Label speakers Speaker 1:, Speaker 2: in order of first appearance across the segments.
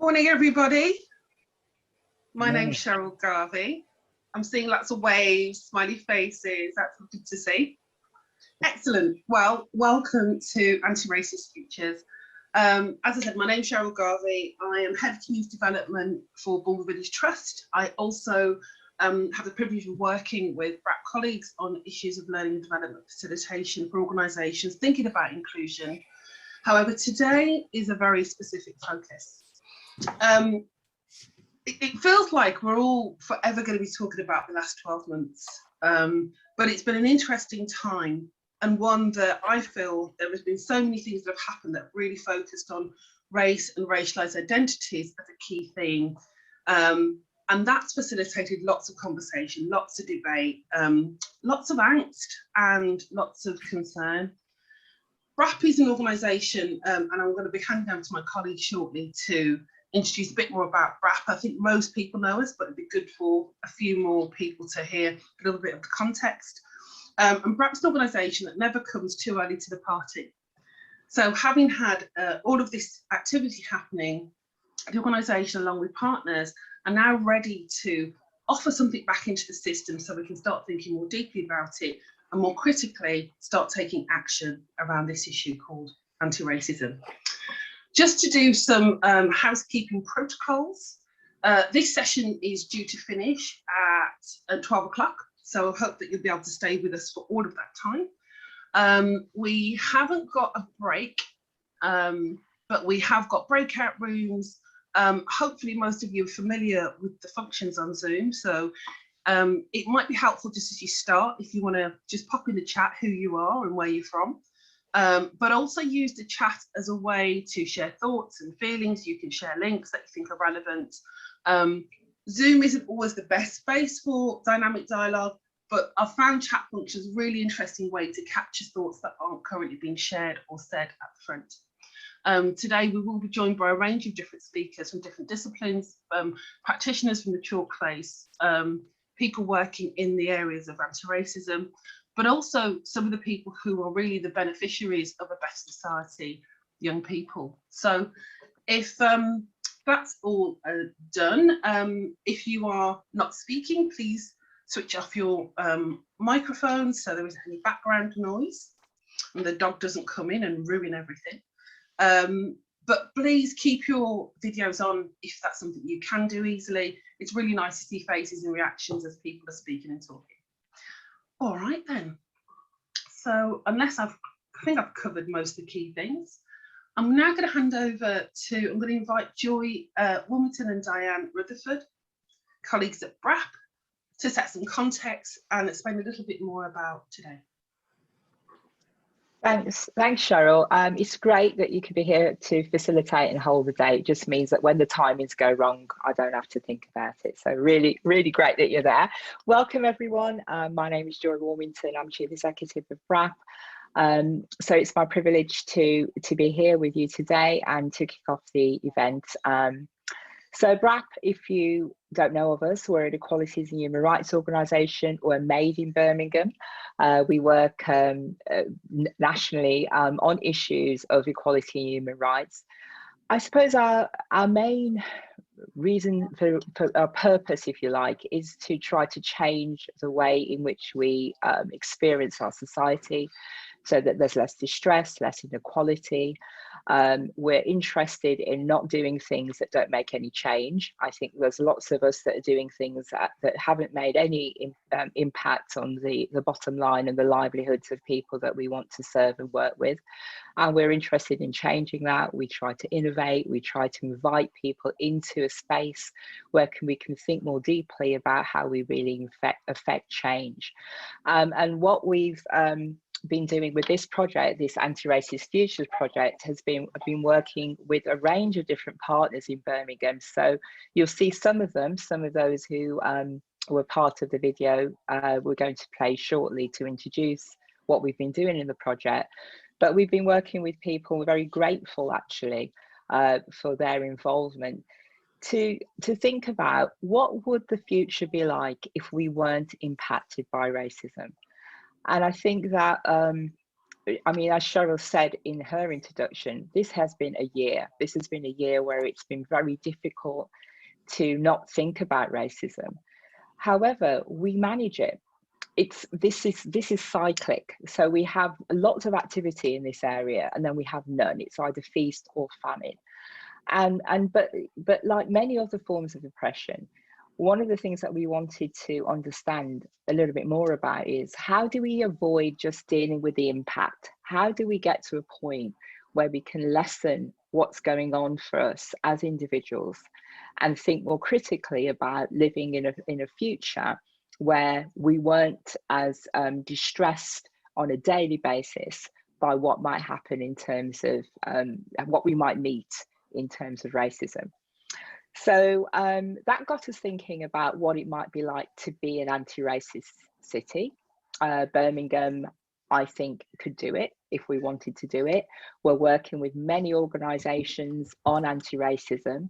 Speaker 1: Morning, everybody. My name's
Speaker 2: Morning.
Speaker 1: Cheryl Garvey. I'm seeing lots of waves, smiley faces. That's good to see. Excellent. Well, welcome to Anti-Racist Futures. As I said, my name's Cheryl Garvey. I am Head of Community Development for Bournemouth Village Trust. I also have the privilege of working with BRAP colleagues on issues of learning and development facilitation for organisations thinking about inclusion. However, today is a very specific focus. It feels like we're all forever going to be talking about the last 12 months, but it's been an interesting time, and one that I feel there has been so many things that have happened that really focused on race and racialised identities as a key theme. And that's facilitated lots of conversation, lots of debate, lots of angst and lots of concern. BRAP is an organisation, and I'm going to be handing over to my colleague shortly to introduce a bit more about BRAP. I think most people know us, but it'd be good for a few more people to hear a little bit of the context. And BRAP's an organisation that never comes too early to the party. So having had all of this activity happening, the organisation along with partners are now ready to offer something back into the system so we can start thinking more deeply about it and more critically start taking action around this issue called anti-racism. Just to do some housekeeping protocols, this session is due to finish at 12 o'clock, so I hope that you'll be able to stay with us for all of that time. We haven't got a break, but we have got breakout rooms. Hopefully most of you are familiar with the functions on Zoom, so it might be helpful just as you start, if you want to just pop in the chat who you are and where you're from, but also use the chat as a way to share thoughts and feelings. You can share links that you think are relevant. Zoom isn't always the best space for dynamic dialogue, but I've found chat functions a really interesting way to capture thoughts that aren't currently being shared or said at the front. Today we will be joined by a range of different speakers from different disciplines, practitioners from the chalk place, people working in the areas of anti-racism, but also some of the people who are really the beneficiaries of a better society, young people. So if that's all done, if you are not speaking, please switch off your microphone so there isn't any background noise and the dog doesn't come in and ruin everything. But please keep your videos on if that's something you can do easily. It's really nice to see faces and reactions as people are speaking and talking. All right then. So unless I think I've covered most of the key things, I'm now going to hand over to, I'm going to invite Joy Wilmington and Diane Rutherford, colleagues at BRAP, to set some context and explain a little bit more about today.
Speaker 2: Thanks, Cheryl. It's great that you could be here to facilitate and hold the day. It just means that when the timings go wrong, I don't have to think about it. So really, really great that you're there. Welcome everyone. My name is Joy Wilmington. I'm Chief Executive of BRAP. So it's my privilege to be here with you today and to kick off the event. So BRAP, if you don't know of us, we're an equalities and human rights organisation. We're made in Birmingham. We work nationally on issues of equality and human rights. I suppose our main reason for our purpose, if you like, is to try to change the way in which we experience our society so that there's less distress, less inequality. We're interested in not doing things that don't make any change. I think there's lots of us that are doing things that haven't made any impact on the bottom line and the livelihoods of people that we want to serve and work with. And we're interested in changing that. We try to innovate. We try to invite people into a space where we can think more deeply about how we really affect change. And what we've been doing with this project, this Anti-Racist Futures project, has been working with a range of different partners in Birmingham. So you'll see some of those who were part of the video we're going to play shortly to introduce what we've been doing in the project. But we've been working with people, we're very grateful actually for their involvement to think about what would the future be like if we weren't impacted by racism. And I think that I mean, as Cheryl said in her introduction, this has been a year. This has been a year where it's been very difficult to not think about racism. However, we manage it. This is cyclic. So we have lots of activity in this area, and then we have none. It's either feast or famine. But like many other forms of oppression, one of the things that we wanted to understand a little bit more about is how do we avoid just dealing with the impact? How do we get to a point where we can lessen what's going on for us as individuals and think more critically about living in a future where we weren't as distressed on a daily basis by what might happen in terms of what we might meet in terms of racism. So that got us thinking about what it might be like to be an anti-racist city. Birmingham, I think, could do it if we wanted to do it. We're working with many organisations on anti-racism.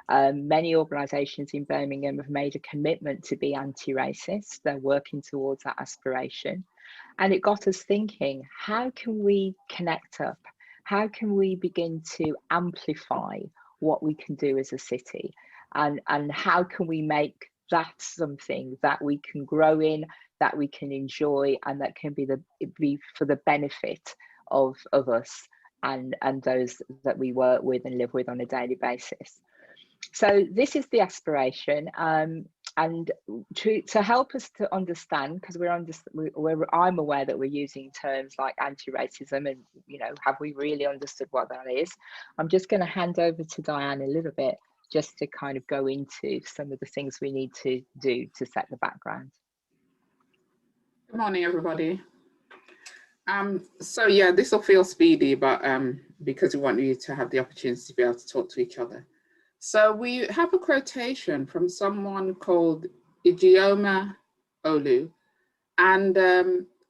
Speaker 2: Many organisations in Birmingham have made a commitment to be anti-racist. They're working towards that aspiration. And it got us thinking, how can we connect up? How can we begin to amplify what we can do as a city? And how can we make that something that we can grow in, that we can enjoy, and that can be for the benefit of us and those that we work with and live with on a daily basis. So this is the aspiration, and to help us to understand, because I'm aware that we're using terms like anti-racism, and have we really understood what that is? I'm just going to hand over to Diane a little bit, just to kind of go into some of the things we need to do to set the background.
Speaker 3: Good morning, everybody. So yeah, this will feel speedy, but because we want you to have the opportunity to be able to talk to each other. So we have a quotation from someone called Ijeoma Olu, and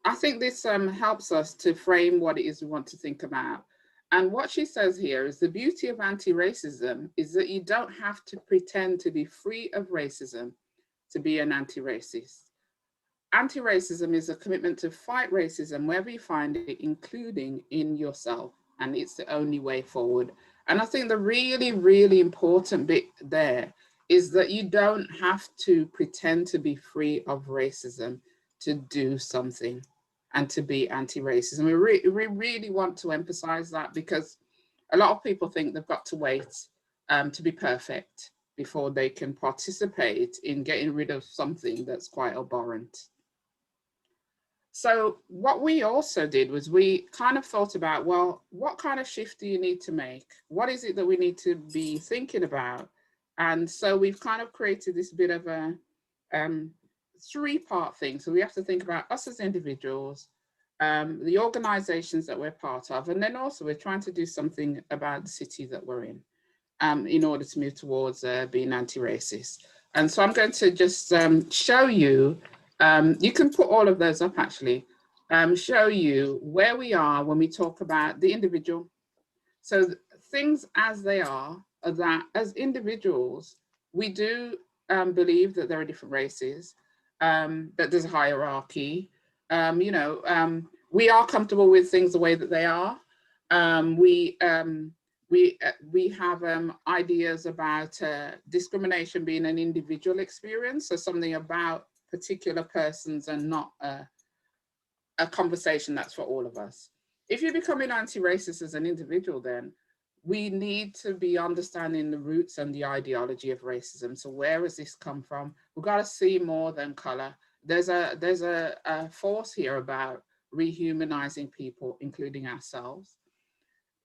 Speaker 3: I think this helps us to frame what it is we want to think about. And what she says here is the beauty of anti-racism is that you don't have to pretend to be free of racism to be an anti-racist. Anti-racism is a commitment to fight racism wherever you find it, including in yourself, and it's the only way forward. And I think the really, really important bit there is that you don't have to pretend to be free of racism to do something and to be anti-racist. And we really want to emphasize that, because a lot of people think they've got to wait to be perfect before they can participate in getting rid of something that's quite abhorrent. So what we also did was we kind of thought about, well, what kind of shift do you need to make? What is it that we need to be thinking about? And so we've kind of created this bit of a three-part thing. So we have to think about us as individuals, the organizations that we're part of, and then also we're trying to do something about the city that we're in order to move towards being anti-racist. And so I'm going to just show you, you can put all of those up actually, show you where we are when we talk about the individual. So things as they are that as individuals, we do believe that there are different races, that there's a hierarchy. We are comfortable with things the way that they are. We have ideas about discrimination being an individual experience, so something about particular persons and not a conversation that's for all of us. If you're becoming anti-racist as an individual, then we need to be understanding the roots and the ideology of racism. So where has this come from? We've got to see more than color. There's a force here about rehumanizing people, including ourselves.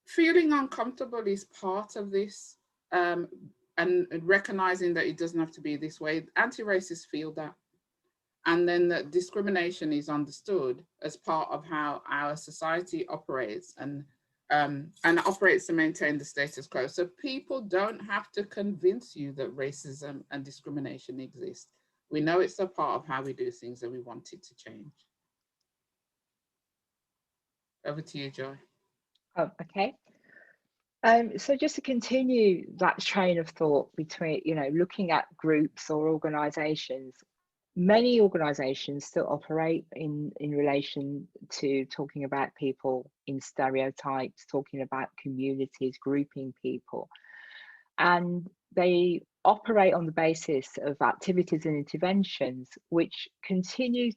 Speaker 3: Feeling uncomfortable is part of this, and recognizing that it doesn't have to be this way. Anti-racists feel that. And then that discrimination is understood as part of how our society operates and operates to maintain the status quo. So people don't have to convince you that racism and discrimination exist. We know it's a part of how we do things and we want it to change. Over to you, Joy.
Speaker 2: Oh, okay. So just to continue that train of thought between, looking at groups or organizations, Many organisations still operate in relation to talking about people in stereotypes, talking about communities, grouping people, and they operate on the basis of activities and interventions which continue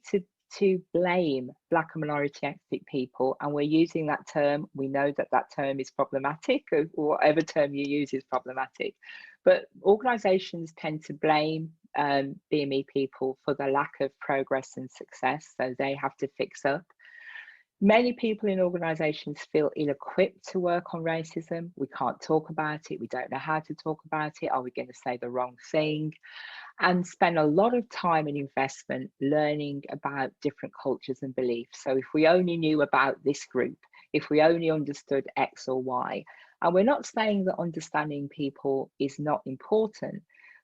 Speaker 2: to blame Black and minority ethnic people. And we're using that term. We know that that term is problematic, or whatever term you use is problematic. But organisations tend to blame BME people for the lack of progress and success, so they have to fix up. Many people in organisations feel ill-equipped to work on racism. We can't talk about it. We don't know how to talk about it. Are we going to say the wrong thing? And spend a lot of time and investment learning about different cultures and beliefs. So if we only knew about this group, if we only understood X or Y, and we're not saying that understanding people is not important,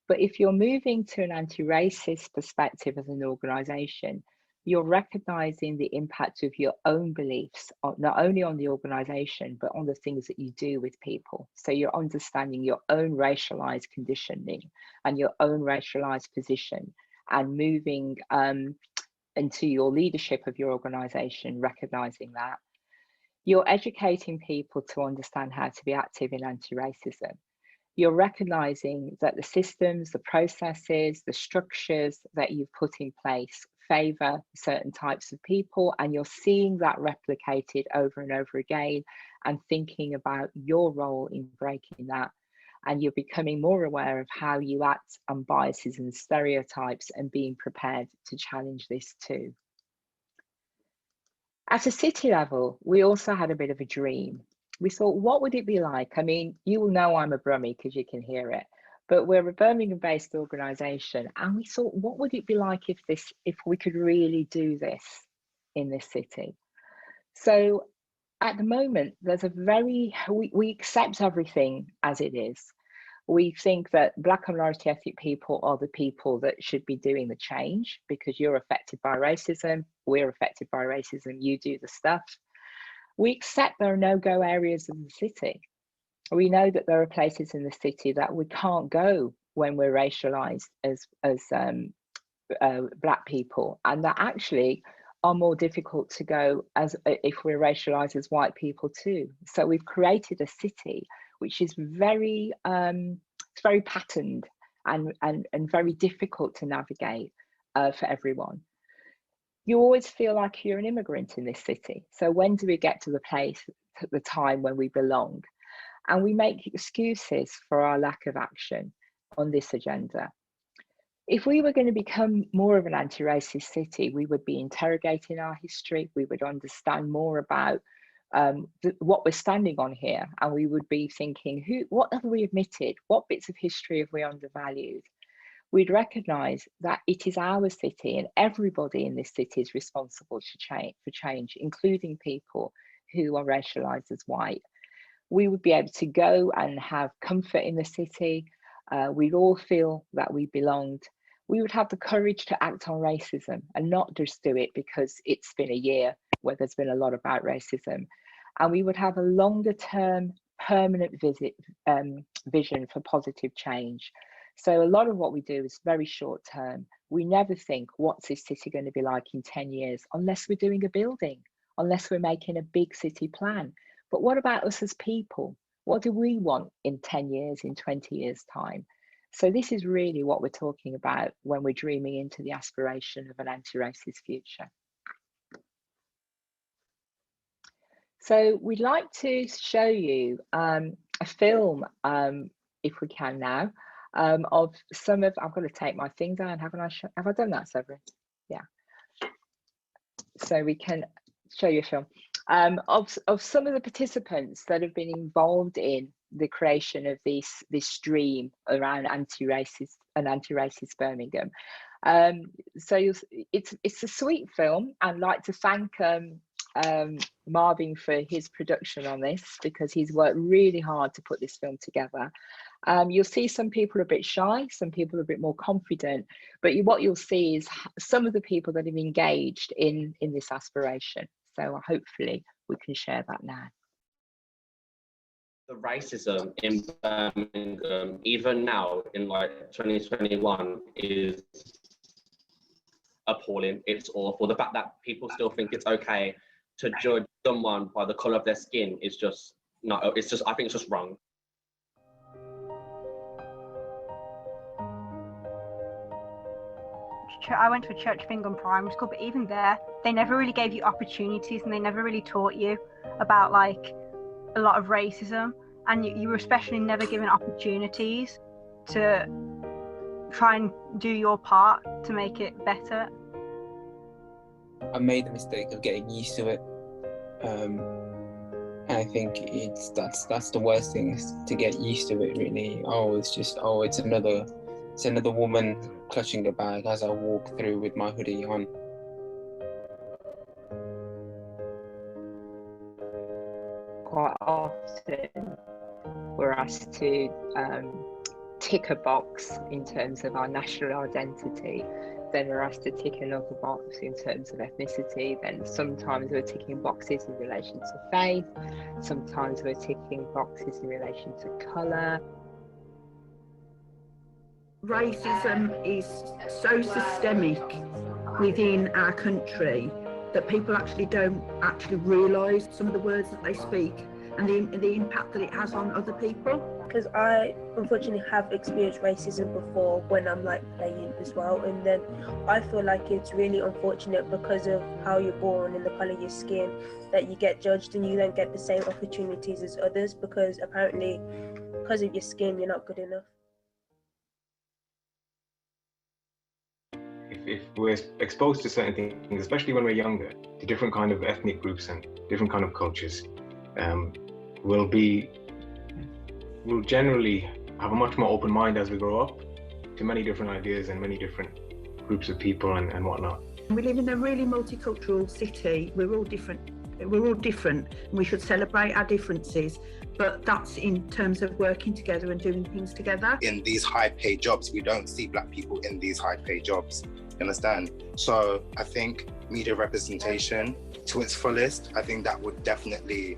Speaker 2: but if you're moving to an anti-racist perspective as an organisation, you're recognising the impact of your own beliefs, not only on the organisation, but on the things that you do with people. So you're understanding your own racialised conditioning and your own racialised position, and moving into your leadership of your organisation, recognising that. You're educating people to understand how to be active in anti-racism. You're recognising that the systems, the processes, the structures that you've put in place favour certain types of people, and you're seeing that replicated over and over again, and thinking about your role in breaking that. And you're becoming more aware of how you act on biases and stereotypes, and being prepared to challenge this too. At a city level, we also had a bit of a dream. We thought, what would it be like? I mean, you will know I'm a Brummie because you can hear it, but we're a Birmingham-based organisation, and we thought, what would it be like if we could really do this in this city? So at the moment, there's we accept everything as it is. We think that Black and minority ethnic people are the people that should be doing the change, because you're affected by racism, we're affected by racism, you do the stuff. We accept there are no-go areas of the city. We know that there are places in the city that we can't go when we're racialised as Black people, and that actually are more difficult to go as if we're racialised as white people too. So we've created a city which is very it's very patterned and very difficult to navigate for everyone. You always feel like you're an immigrant in this city. So when do we get to the place, at the time when we belong? And we make excuses for our lack of action on this agenda. If we were going to become more of an anti-racist city, we would be interrogating our history. We would understand more about what we're standing on here, and we would be thinking, what have we omitted? What bits of history have we undervalued? We'd recognise that it is our city, and everybody in this city is responsible for change, including people who are racialised as white. We would be able to go and have comfort in the city. We'd all feel that we belonged. We would have the courage to act on racism, and not just do it because it's been a year where there's been a lot about racism. And we would have a longer term, permanent vision for positive change. So a lot of what we do is very short term. We never think, what's this city going to be like in 10 years, unless we're doing a building, unless we're making a big city plan. But what about us as people? What do we want in 10 years, in 20 years' time? So this is really what we're talking about when we're dreaming into the aspiration of an anti-racist future. So we'd like to show you a film, if we can now, of some of, I've got to take my thing down, haven't I? Have I done that, Severin? Yeah. So we can show you a film of some of the participants that have been involved in the creation of this dream around anti-racist Birmingham. So it's a sweet film. I'd like to thank Marvin for his production on this, because he's worked really hard to put this film together. You'll see some people are a bit shy, some people are a bit more confident, but what you'll see is some of the people that have engaged in this aspiration. So hopefully we can share that now.
Speaker 4: The racism in Birmingham, even now in like 2021, is appalling. It's awful. The fact that people still think it's okay to judge someone by the colour of their skin is just not, it's just, I think it's just wrong.
Speaker 5: I went to a church thing on primary school, but even there, they never really gave you opportunities, and they never really taught you about like a lot of racism, and you were especially never given opportunities to try and do your part to make it better.
Speaker 6: I made the mistake of getting used to it, and I think that's the worst thing, is to get used to it. Really, it's another woman clutching the bag as I walk through with my hoodie on.
Speaker 2: Quite often we're asked to tick a box in terms of our national identity, then we're asked to tick another box in terms of ethnicity, then sometimes we're ticking boxes in relation to faith, sometimes we're ticking boxes in relation to colour.
Speaker 7: Racism is so systemic within our country that people actually don't realise some of the words that they speak and the impact that it has on other people.
Speaker 8: Because I unfortunately have experienced racism before when I'm like playing as well, and then I feel like it's really unfortunate because of how you're born and the colour of your skin that you get judged and you don't get the same opportunities as others, because apparently because of your skin you're not good enough.
Speaker 9: If we're exposed to certain things, especially when we're younger, to different kind of ethnic groups and different kind of cultures, we'll generally have a much more open mind as we grow up to many different ideas and many different groups of people and whatnot.
Speaker 7: We live in a really multicultural city. We're all different, and we should celebrate our differences, but that's in terms of working together and doing things together.
Speaker 10: In these high-paid jobs, we don't see Black people in these high-paid jobs, you understand? So I think media representation to its fullest, I think that would definitely,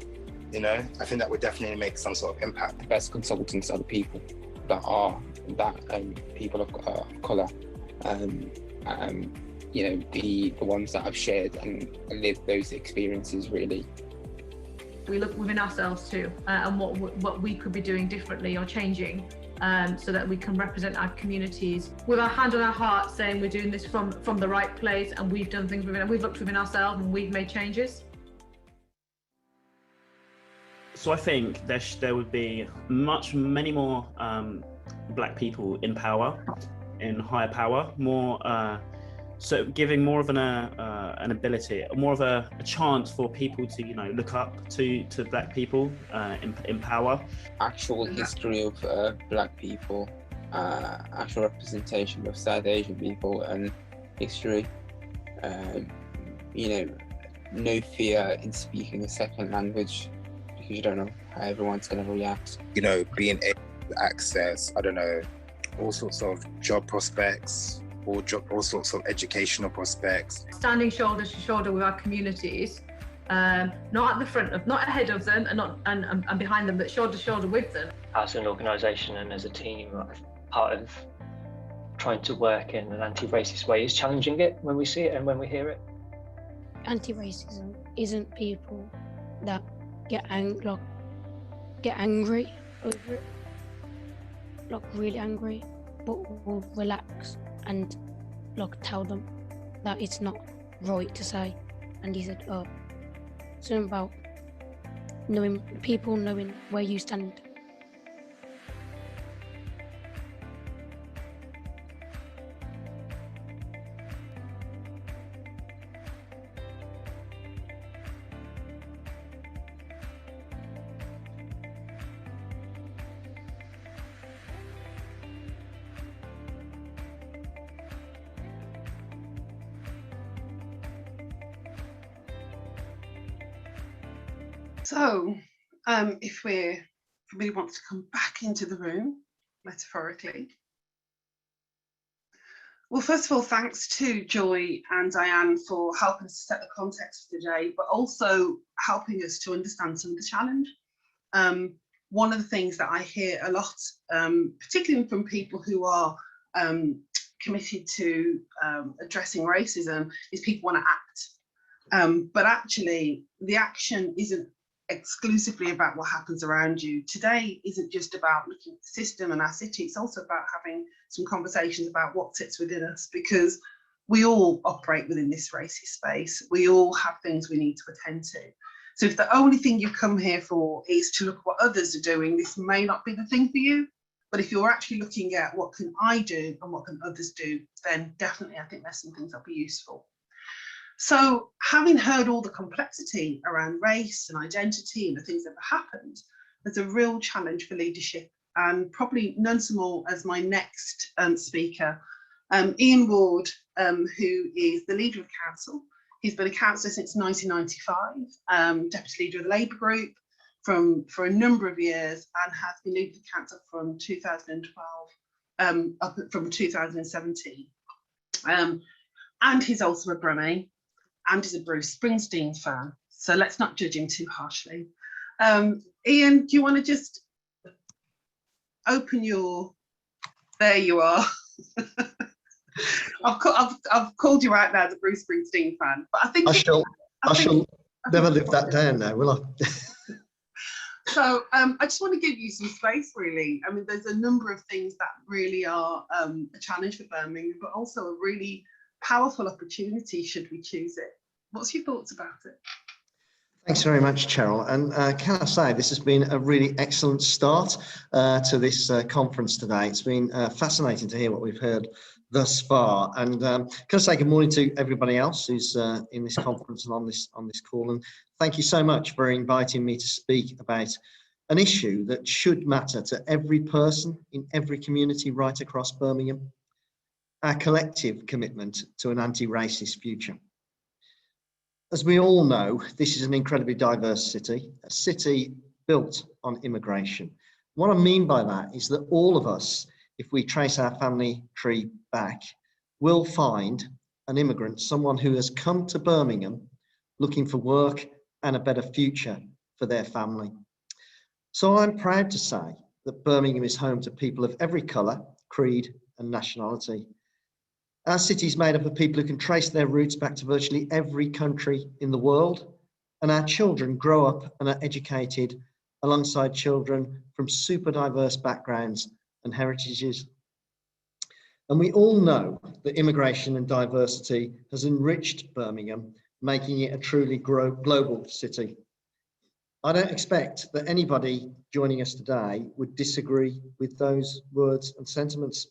Speaker 10: make some sort of impact.
Speaker 6: The best consultants are the people that are people of colour, the ones that have shared and lived those experiences, really.
Speaker 11: We look within ourselves too, and what we could be doing differently or changing, so that we can represent our communities with our hand on our heart, saying we're doing this from the right place, and we've done things within, and we've looked within ourselves and we've made changes.
Speaker 12: So I think there would be many more Black people in power, in higher power, more. So giving more of an ability, more of a chance for people to, look up to Black people in power.
Speaker 6: Actual history of Black people, actual representation of South Asian people and history. No fear in speaking a second language, because you don't know how everyone's going to react.
Speaker 10: Being able to access, all sorts of job prospects, all sorts of educational prospects.
Speaker 11: Standing shoulder to shoulder with our communities, not at the front not ahead of them and behind them, but shoulder to shoulder with them.
Speaker 13: As an organisation and as a team, part of trying to work in an anti-racist way is challenging it when we see it and when we hear it.
Speaker 14: Anti-racism isn't people that get angry over it, like really angry, but will relax and tell them that it's not right to say. And he said, something about knowing where you stand.
Speaker 1: So, if somebody wants to come back into the room, metaphorically. Well, first of all, thanks to Joy and Diane for helping us set the context for today, but also helping us to understand some of the challenge. One of the things that I hear a lot, particularly from people who are committed to addressing racism is people want to act. But actually, the action isn't exclusively about what happens around you. Today isn't just about looking at the system and our city, it's also about having some conversations about what sits within us, because we all operate within this racist space. We all have things we need to attend to. So if the only thing you come here for is to look at what others are doing, this may not be the thing for you. But if you're actually looking at what can I do and what can others do, then definitely I think there's some things that'll be useful. So having heard all the complexity around race and identity and the things that have happened, there's a real challenge for leadership, and probably none so more as my next speaker, Ian Ward, who is the leader of council. He's been a councillor since 1995, deputy leader of the Labour group for a number of years, and has been leader of the council from 2012 up from 2017. And he's also a Brummie, and is a Bruce Springsteen fan. So let's not judge him too harshly. Ian, do you want to just open your, there you are. I've called you out now as a Bruce Springsteen fan, but I think
Speaker 15: I shall never live that down now, will I?
Speaker 1: So I just want to give you some space, really. I mean, there's a number of things that really are a challenge for Birmingham, but also a really powerful opportunity should we choose it. What's your thoughts about it?
Speaker 15: Thanks very much, Cheryl. And can I say, this has been a really excellent start to this conference today. It's been fascinating to hear what we've heard thus far. And can I say good morning to everybody else who's in this conference and on this call. And thank you so much for inviting me to speak about an issue that should matter to every person in every community right across Birmingham: our collective commitment to an anti-racist future. As we all know, this is an incredibly diverse city, a city built on immigration. What I mean by that is that all of us, if we trace our family tree back, will find an immigrant, someone who has come to Birmingham looking for work and a better future for their family. So I'm proud to say that Birmingham is home to people of every colour, creed and nationality. Our city is made up of people who can trace their roots back to virtually every country in the world, and our children grow up and are educated alongside children from super diverse backgrounds and heritages. And we all know that immigration and diversity has enriched Birmingham, making it a truly global city. I don't expect that anybody joining us today would disagree with those words and sentiments.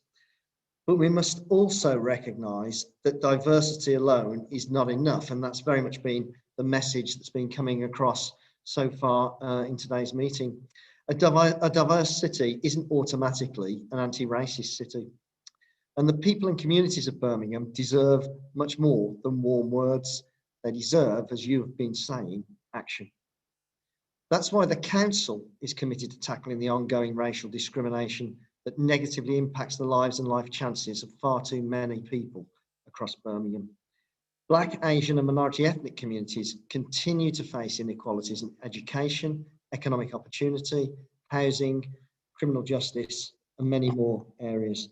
Speaker 15: But we must also recognise that diversity alone is not enough, and that's very much been the message that's been coming across so far in today's meeting. A diverse city isn't automatically an anti-racist city, and the people and communities of Birmingham deserve much more than warm words. They deserve, as you have been saying, action. That's why the council is committed to tackling the ongoing racial discrimination that negatively impacts the lives and life chances of far too many people across Birmingham. Black, Asian and minority ethnic communities continue to face inequalities in education, economic opportunity, housing, criminal justice and many more areas.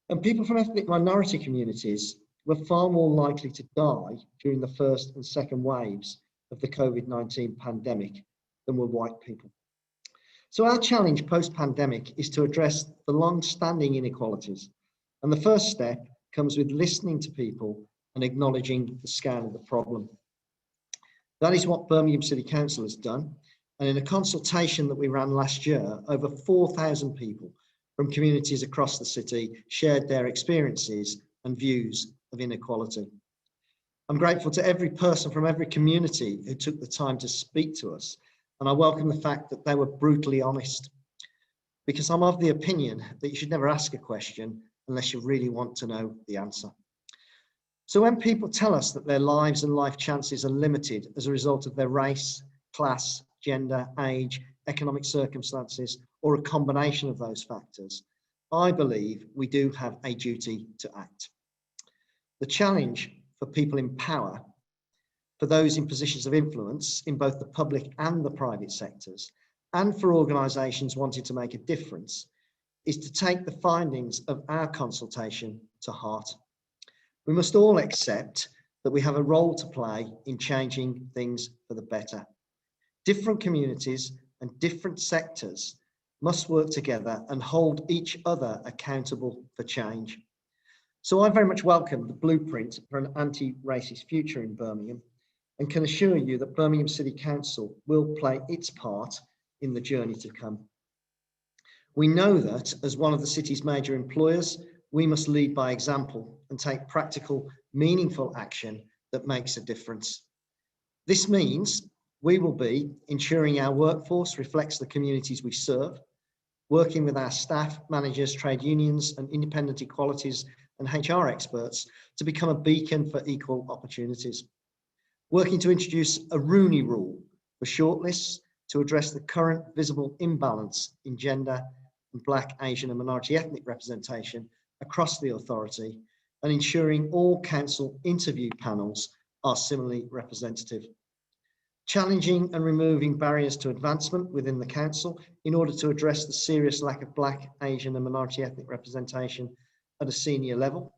Speaker 15: And people from ethnic minority communities were far more likely to die during the first and second waves of the COVID-19 pandemic than were white people. So our challenge post-pandemic is to address the long-standing inequalities. And the first step comes with listening to people and acknowledging the scale of the problem. That is what Birmingham City Council has done. And in a consultation that we ran last year, over 4,000 people from communities across the city shared their experiences and views of inequality. I'm grateful to every person from every community who took the time to speak to us. And I welcome the fact that they were brutally honest, because I'm of the opinion that you should never ask a question unless you really want to know the answer. So when people tell us that their lives and life chances are limited as a result of their race, class, gender, age, economic circumstances, or a combination of those factors, I believe we do have a duty to act. The challenge for people in power, for those in positions of influence in both the public and the private sectors, and for organisations wanting to make a difference, is to take the findings of our consultation to heart. We must all accept that we have a role to play in changing things for the better. Different communities and different sectors must work together and hold each other accountable for change. So I very much welcome the blueprint for an anti-racist future in Birmingham and can assure you that Birmingham City Council will play its part in the journey to come. We know that as one of the city's major employers, we must lead by example and take practical, meaningful action that makes a difference. This means we will be ensuring our workforce reflects the communities we serve, working with our staff, managers, trade unions and independent equalities and HR experts to become a beacon for equal opportunities. Working to introduce a Rooney rule for shortlists to address the current visible imbalance in gender and Black, Asian and minority ethnic representation across the authority and ensuring all council interview panels are similarly representative. Challenging and removing barriers to advancement within the council in order to address the serious lack of Black, Asian and minority ethnic representation at a senior level,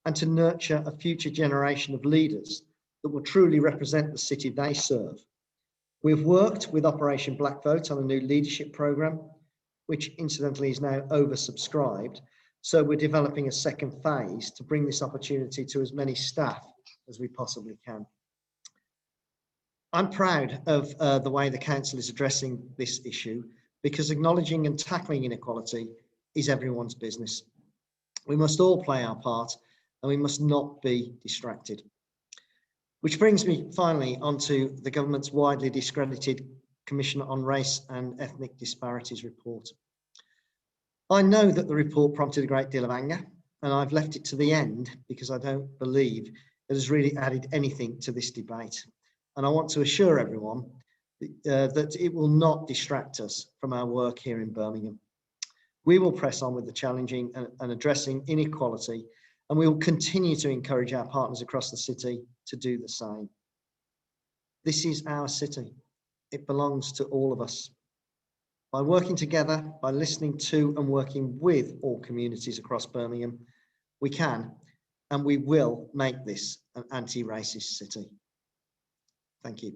Speaker 15: and to nurture a future generation of leaders that will truly represent the city they serve. We've worked with Operation Black Vote on a new leadership programme, which incidentally is now oversubscribed. So we're developing a second phase to bring this opportunity to as many staff as we possibly can. I'm proud of the way the council is addressing this issue because acknowledging and tackling inequality is everyone's business. We must all play our part and we must not be distracted. Which brings me finally onto the government's widely discredited Commission on Race and Ethnic Disparities report. I know that the report prompted a great deal of anger and I've left it to the end because I don't believe it has really added anything to this debate. And I want to assure everyone that it will not distract us from our work here in Birmingham. We will press on with the challenging and addressing inequality, and we will continue to encourage our partners across the city to do the same. This is our city. It belongs to all of us. By working together, by listening to and working with all communities across Birmingham, we can and we will make this an anti-racist city. Thank you.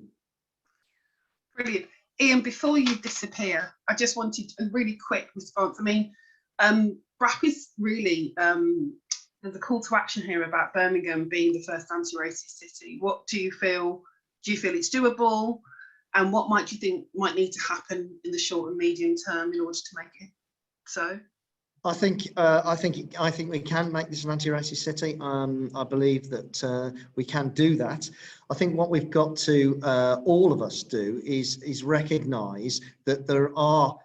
Speaker 1: Brilliant. Ian, before you disappear, I just wanted a really quick response. I mean, BRAP is really, there's a call to action here about Birmingham being the first anti-racist city. What do you feel? Do you feel it's doable? And what might you think might need to happen in the short and medium term in order to make it so?
Speaker 15: I think we can make this an anti-racist city. I believe that we can do that. I think what we've got to all of us do is recognise that there are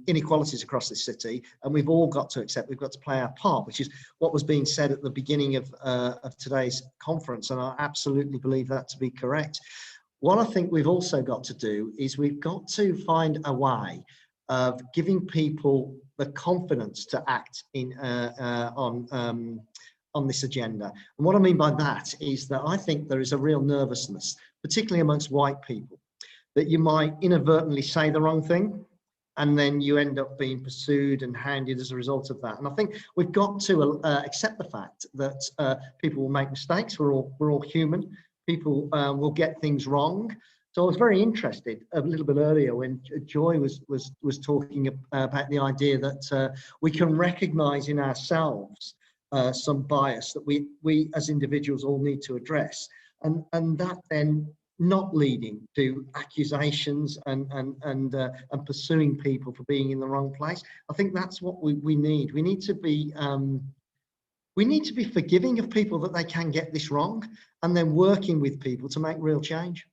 Speaker 15: inequalities across this city, and we've all got to accept we've got to play our part, which is what was being said at the beginning of today's conference, and I absolutely believe that to be correct. What I think we've also got to do is we've got to find a way of giving people the confidence to act on this agenda. And what I mean by that is that I think there is a real nervousness, particularly amongst white people, that you might inadvertently say the wrong thing and then you end up being pursued and hounded as a result of that. And I think we've got to accept the fact that people will make mistakes. We're all human. People will get things wrong. So I was very interested a little bit earlier when Joy was talking about the idea that we can recognise in ourselves some bias that we as individuals all need to address, and that then not leading to accusations and pursuing people for being in the wrong place. I think that's what we need. We need to be forgiving of people that they can get this wrong, and then working with people to make real change.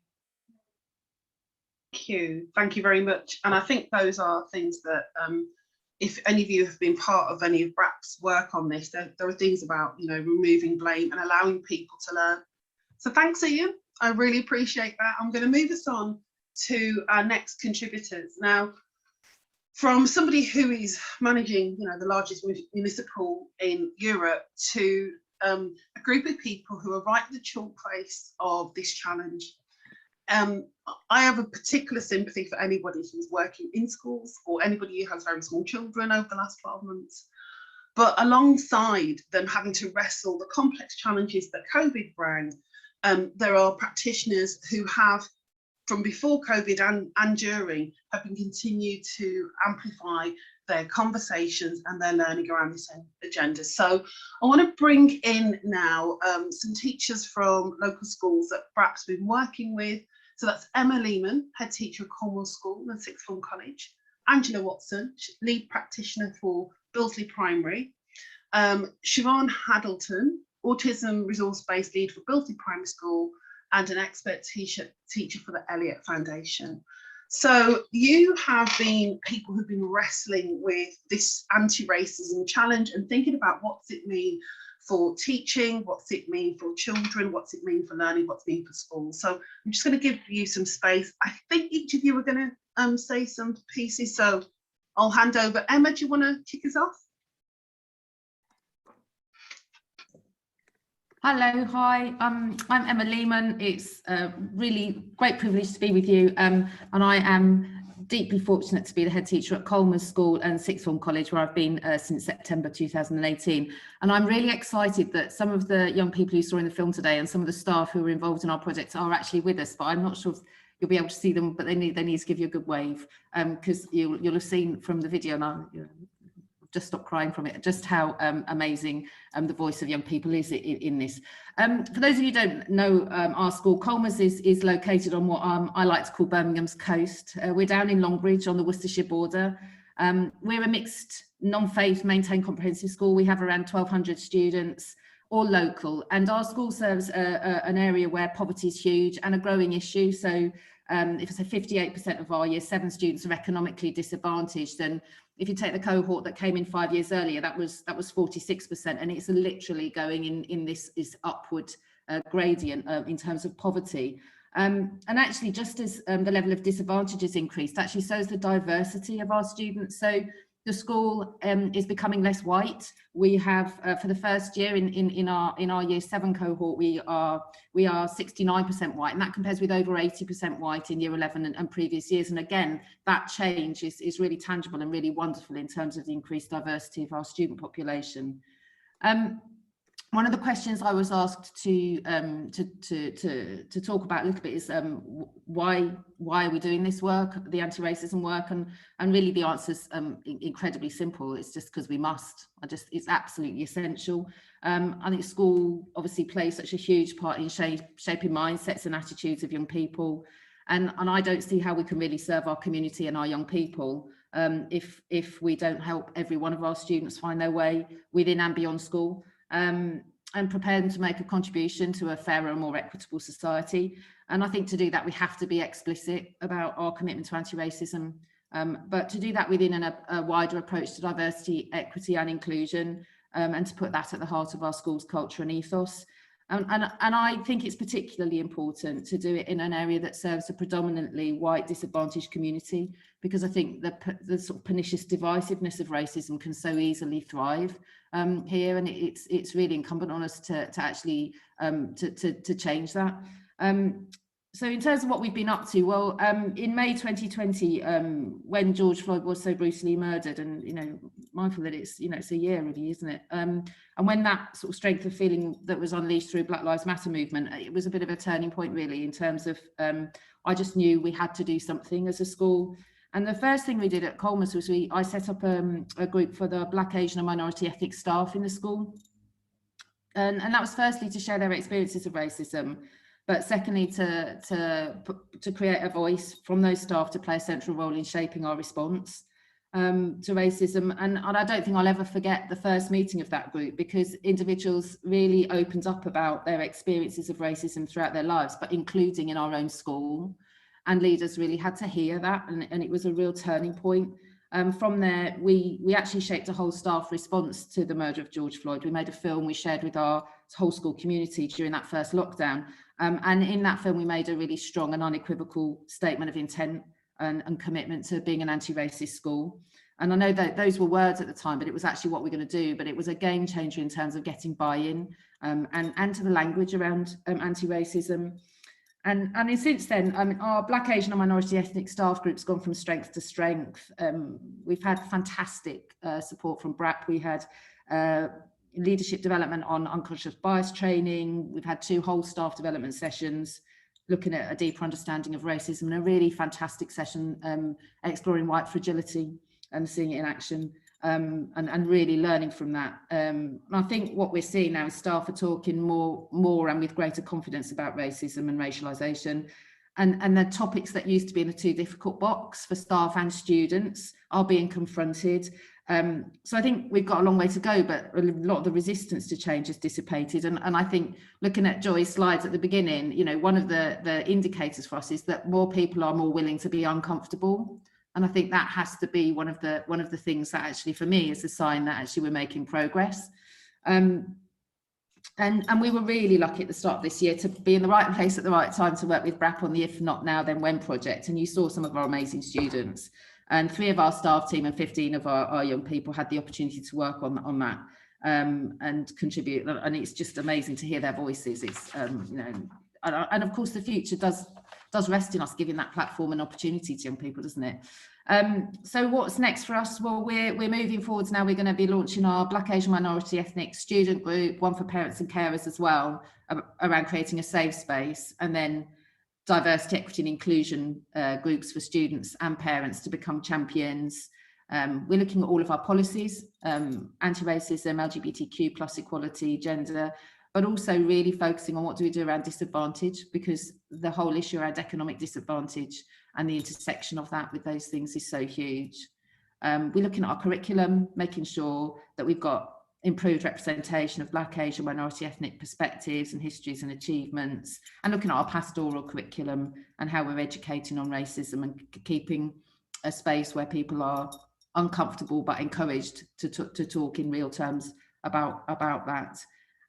Speaker 1: Thank you very much. And I think those are things that if any of you have been part of any of BRAP's work on this, there are things about, you know, removing blame and allowing people to learn. So thanks, Ian. I really appreciate that. I'm going to move us on to our next contributors. Now, from somebody who is managing, you know, the largest municipal in Europe to a group of people who are right at the chalk face of this challenge. I have a particular sympathy for anybody who's working in schools or anybody who has very small children over the last 12 months. But alongside them having to wrestle the complex challenges that COVID brought, there are practitioners who have, from before COVID and during, have been continued to amplify their conversations and their learning around this agenda. So I want to bring in now some teachers from local schools that perhaps we've been working with. So that's Emma Lehman, head teacher at Cornwall School and Sixth Form College, Angela Watson, lead practitioner for Bilsley Primary, Siobhan Haddleton, autism resource-based lead for Bilsley Primary School, and an expert teacher for the Elliott Foundation. So you have been people who've been wrestling with this anti-racism challenge and thinking about what's it mean for teaching, what's it mean for children, what's it mean for learning, what's it mean for schools. So I'm just going to give you some space. I think each of you are going to say some pieces. So I'll hand over. Emma, do you want to kick us off?
Speaker 11: Hello, hi, I'm Emma Lehman. It's a really great privilege to be with you, and I am deeply fortunate to be the head teacher at Colmers School and Sixth Form College, where I've been since September 2018. And I'm really excited that some of the young people you saw in the film today and some of the staff who were involved in our project are actually with us, but I'm not sure if you'll be able to see them, but they need to give you a good wave, because you'll have seen from the video, and I'll just stop crying from it, just how amazing the voice of young people is in this. For those of you who don't know our school, Colmers is located on what I like to call Birmingham's coast. We're down in Longbridge on the Worcestershire border. We're a mixed, non-faith, maintained comprehensive school. We have around 1,200 students, all local, and our school serves an area where poverty is huge and a growing issue. So if I say 58% of our year 7 students are economically disadvantaged, and if you take the cohort that came in 5 years earlier, that was 46%, and it's literally going in this upward gradient in terms of poverty. And actually, just as the level of disadvantage has increased, actually so is the diversity of our students. So the school is becoming less white. We have, for the first year in our year 7 cohort, we are 69% white, and that compares with over 80% white in year 11 and previous years. And again, that change is really tangible and really wonderful in terms of the increased diversity of our student population. One of the questions I was asked to talk about a little bit is why are we doing this work, the anti-racism work, and really the answer is incredibly simple. It's just because we must. It's absolutely essential. I think school obviously plays such a huge part in shaping mindsets and attitudes of young people, and I don't see how we can really serve our community and our young people if we don't help every one of our students find their way within and beyond school. And prepare them to make a contribution to a fairer and more equitable society. And I think to do that, we have to be explicit about our commitment to anti-racism, but to do that within a wider approach to diversity, equity and inclusion, and to put that at the heart of our school's culture and ethos. And I think it's particularly important to do it in an area that serves a predominantly white disadvantaged community, because I think the sort of pernicious divisiveness of racism can so easily thrive here, and it's really incumbent on us to actually to change that. So in terms of what we've been up to, well, in May 2020, when George Floyd was so brutally murdered, and mindful that it's a year really, isn't it? And when that sort of strength of feeling that was unleashed through Black Lives Matter movement, it was a bit of a turning point really, in terms of I just knew we had to do something as a school. And the first thing we did at Colmers was I set up a group for the Black, Asian and minority ethnic staff in the school. And that was firstly to share their experiences of racism, but secondly to create a voice from those staff to play a central role in shaping our response to racism. And I don't think I'll ever forget the first meeting of that group, because individuals really opened up about their experiences of racism throughout their lives, but including in our own school. And leaders really had to hear that, and it was a real turning point. From there, we actually shaped a whole staff response to the murder of George Floyd. We made a film we shared with our whole school community during that first lockdown. And in that film, we made a really strong and unequivocal statement of intent and commitment to being an anti-racist school. And I know that those were words at the time, but it was actually what we're going to do. But it was a game changer in terms of getting buy-in and to the language around anti-racism. And since then, our Black, Asian and minority ethnic staff group's gone from strength to strength. We've had fantastic support from BRAP. We had
Speaker 16: leadership development on unconscious bias training. We've had 2 whole staff development sessions looking at a deeper understanding of racism, and a really fantastic session exploring white fragility and seeing it in action, and really learning from that. And I think what we're seeing now is staff are talking more and with greater confidence about racism and racialisation. And the topics that used to be in a too difficult box for staff and students are being confronted. So I think we've got a long way to go, but a lot of the resistance to change has dissipated. And I think looking at Joy's slides at the beginning, you know, one of the indicators for us is that more people are more willing to be uncomfortable. And I think that has to be one of the things that actually, for me, is a sign that actually we're making progress. And we were really lucky at the start of this year to be in the right place at the right time to work with BRAP on the If Not Now Then When project. And you saw some of our amazing students, and 3 of our staff team and 15 of our young people had the opportunity to work on that and contribute. And it's just amazing to hear their voices. It's you know, and of course the future does rest in us giving that platform and opportunity to young people, doesn't it? So what's next for us? Well, we're moving forwards now. We're going to be launching our Black, Asian, Minority, Ethnic student group, one for parents and carers as well, around creating a safe space, and then diversity, equity and inclusion groups for students and parents to become champions. We're looking at all of our policies, anti-racism, LGBTQ plus equality, gender, but also really focusing on what do we do around disadvantage, because the whole issue around economic disadvantage and the intersection of that with those things is so huge. We're looking at our curriculum, making sure that we've got improved representation of Black, Asian, minority ethnic perspectives and histories and achievements, and looking at our pastoral curriculum and how we're educating on racism and keeping a space where people are uncomfortable but encouraged to talk in real terms about that.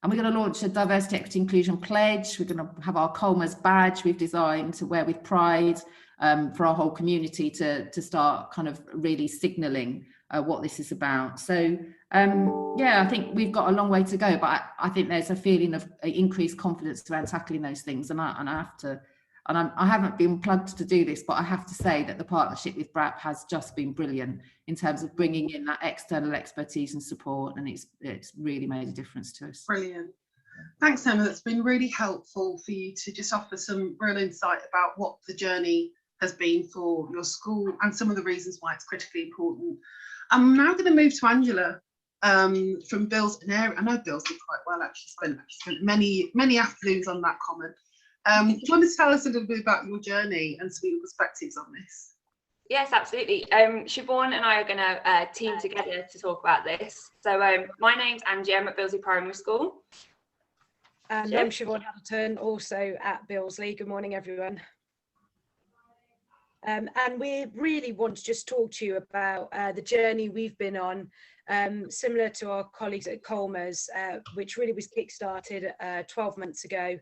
Speaker 16: And we're going to launch a diversity, equity, inclusion pledge. We're going to have our Colmers badge we've designed to wear with pride for our whole community to start kind of really signalling what this is about. So yeah, I think we've got a long way to go, but I think there's a feeling of increased confidence around tackling those things. And I haven't been plugged to do this, but I have to say that the partnership with BRAP has just been brilliant in terms of bringing in that external expertise and support, and it's really made a difference to us.
Speaker 1: Brilliant. Thanks, Emma. That's been really helpful for you to just offer some real insight about what the journey has been for your school and some of the reasons why it's critically important. I'm now going to move to Angela from Bill's area. I know Bill's did quite well, actually spent many afternoons on that common. Do you want to tell us a little bit about your journey and some of your perspectives on this?
Speaker 17: Yes, absolutely. Siobhan and I are going to team together to talk about this. So my name's Angie, I'm at Billsley Primary School.
Speaker 18: And I'm Siobhan Hamilton, also at Billsley. Good morning, everyone. And we really want to just talk to you about the journey we've been on, similar to our colleagues at Colmers, which really was kick-started 12 months ago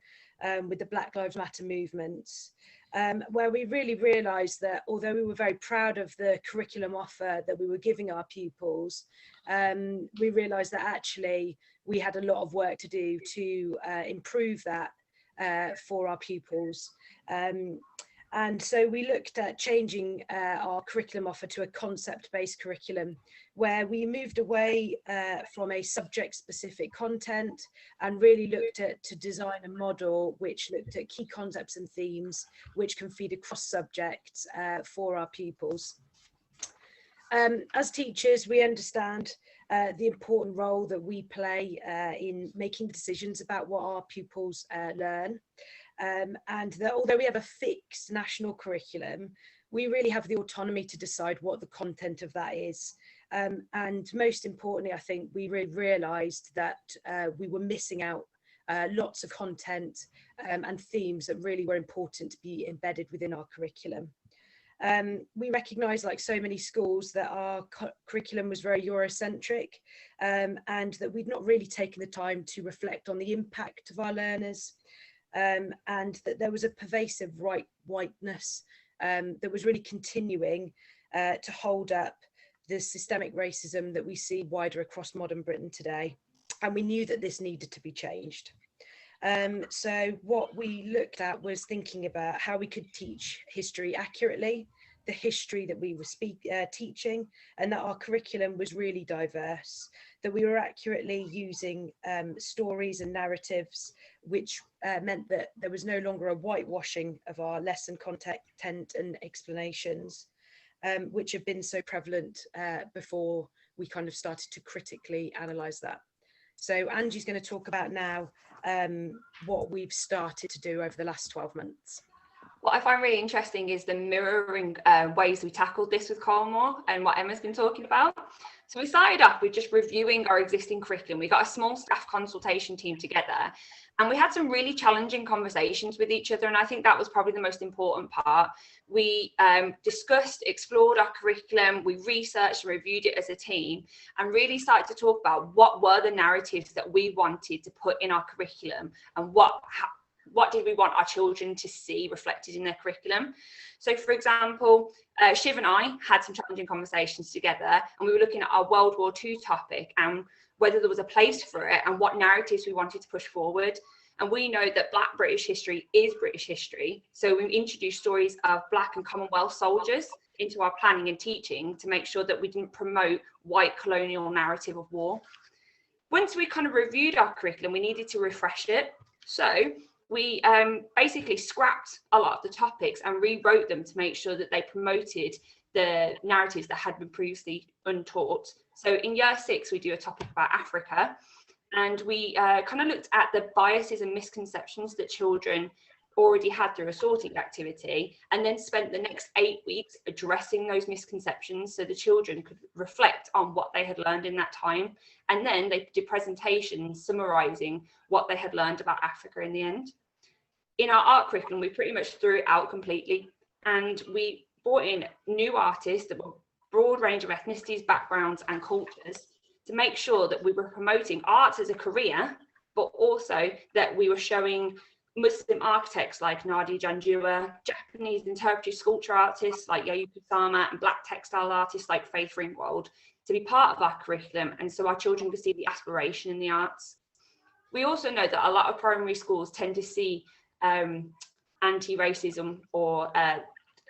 Speaker 18: with the Black Lives Matter movement, where we really realised that although we were very proud of the curriculum offer that we were giving our pupils, we realised that actually we had a lot of work to do to improve that for our pupils. And so we looked at changing our curriculum offer to a concept-based curriculum, where we moved away from a subject-specific content and really looked at to design a model which looked at key concepts and themes which can feed across subjects for our pupils. As teachers, we understand the important role that we play in making decisions about what our pupils learn. And that although we have a fixed national curriculum, we really have the autonomy to decide what the content of that is. And most importantly, I think we realised that we were missing out lots of content and themes that really were important to be embedded within our curriculum. We recognise, like so many schools, that our curriculum was very Eurocentric and that we'd not really taken the time to reflect on the impact of our learners. And that there was a pervasive whiteness that was really continuing to hold up the systemic racism that we see wider across modern Britain today. And we knew that this needed to be changed. So what we looked at was thinking about how we could teach history accurately, the history that we were teaching, and that our curriculum was really diverse, that we were accurately using stories and narratives, which meant that there was no longer a whitewashing of our lesson content and explanations, which have been so prevalent before we kind of started to critically analyse that. So Angie's going to talk about now what we've started to do over the last 12 months.
Speaker 17: What I find really interesting is the mirroring ways we tackled this with Colmore and what Emma's been talking about. So we started off with just reviewing our existing curriculum. We got a small staff consultation team together, and we had some really challenging conversations with each other. And I think that was probably the most important part. We discussed, explored our curriculum, we researched and reviewed it as a team, and really started to talk about what were the narratives that we wanted to put in our curriculum, and what did we want our children to see reflected in their curriculum. So, for example, Shiv and I had some challenging conversations together, and we were looking at our World War II topic and whether there was a place for it and what narratives we wanted to push forward. And we know that Black British history is British history. So we introduced stories of Black and Commonwealth soldiers into our planning and teaching to make sure that we didn't promote white colonial narrative of war. Once we kind of reviewed our curriculum, we needed to refresh it. So we basically scrapped a lot of the topics and rewrote them to make sure that they promoted the narratives that had been previously untaught. So in year 6, we do a topic about Africa, and we kind of looked at the biases and misconceptions that children already had through a sorting activity, and then spent the next 8 weeks addressing those misconceptions so the children could reflect on what they had learned in that time. And then they did presentations summarising what they had learned about Africa in the end. In our art curriculum, we pretty much threw it out completely, and we brought in new artists that were a broad range of ethnicities, backgrounds and cultures to make sure that we were promoting arts as a career, but also that we were showing Muslim architects like Nadia Janjua, Japanese interpretive sculpture artists like Yayoi Kusama, and Black textile artists like Faith Ringwald to be part of our curriculum, and so our children could see the aspiration in the arts. We also know that a lot of primary schools tend to see anti-racism or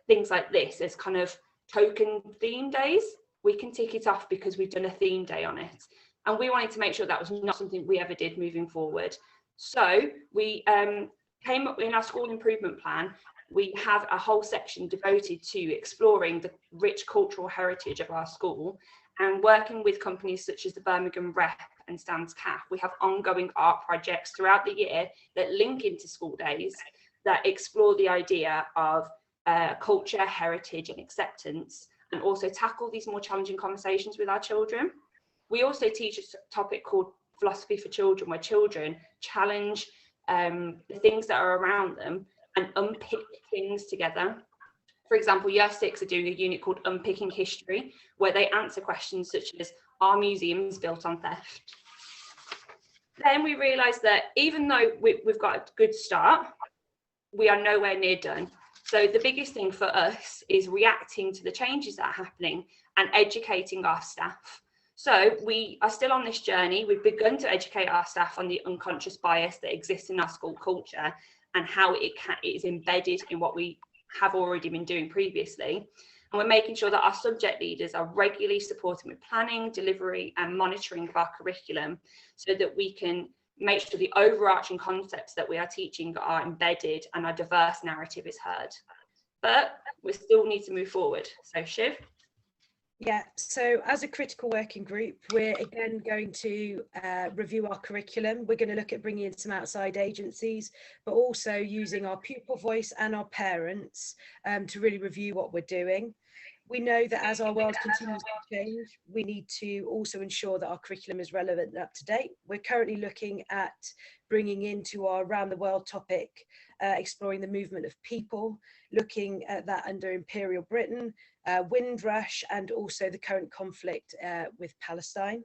Speaker 17: things like this as kind of token theme days. We can tick it off because we've done a theme day on it, and we wanted to make sure that was not something we ever did moving forward. So we came up in our school improvement plan. We have a whole section devoted to exploring the rich cultural heritage of our school, and working with companies such as the Birmingham Rep and Stan's CAF. We have ongoing art projects throughout the year that link into school days that explore the idea of culture, heritage and acceptance, and also tackle these more challenging conversations with our children. We also teach a topic called Philosophy for Children, where children challenge the things that are around them and unpick things together. For example, year 6 are doing a unit called Unpicking History, where they answer questions such as, are museums built on theft? Then we realised that even though we've got a good start, we are nowhere near done. So the biggest thing for us is reacting to the changes that are happening and educating our staff. So we are still on this journey. We've begun to educate our staff on the unconscious bias that exists in our school culture and how it is embedded in what we have already been doing previously. And we're making sure that our subject leaders are regularly supporting with planning, delivery and monitoring of our curriculum so that we can make sure the overarching concepts that we are teaching are embedded and our diverse narrative is heard. But we still need to move forward. So Shiv?
Speaker 18: Yeah, so as a critical working group, we're again going to review our curriculum. We're going to look at bringing in some outside agencies, but also using our pupil voice and our parents to really review what we're doing. We know that as our world continues to change, we need to also ensure that our curriculum is relevant and up to date. We're currently looking at bringing into our Around the World topic, exploring the movement of people, looking at that under Imperial Britain, Windrush, and also the current conflict with Palestine.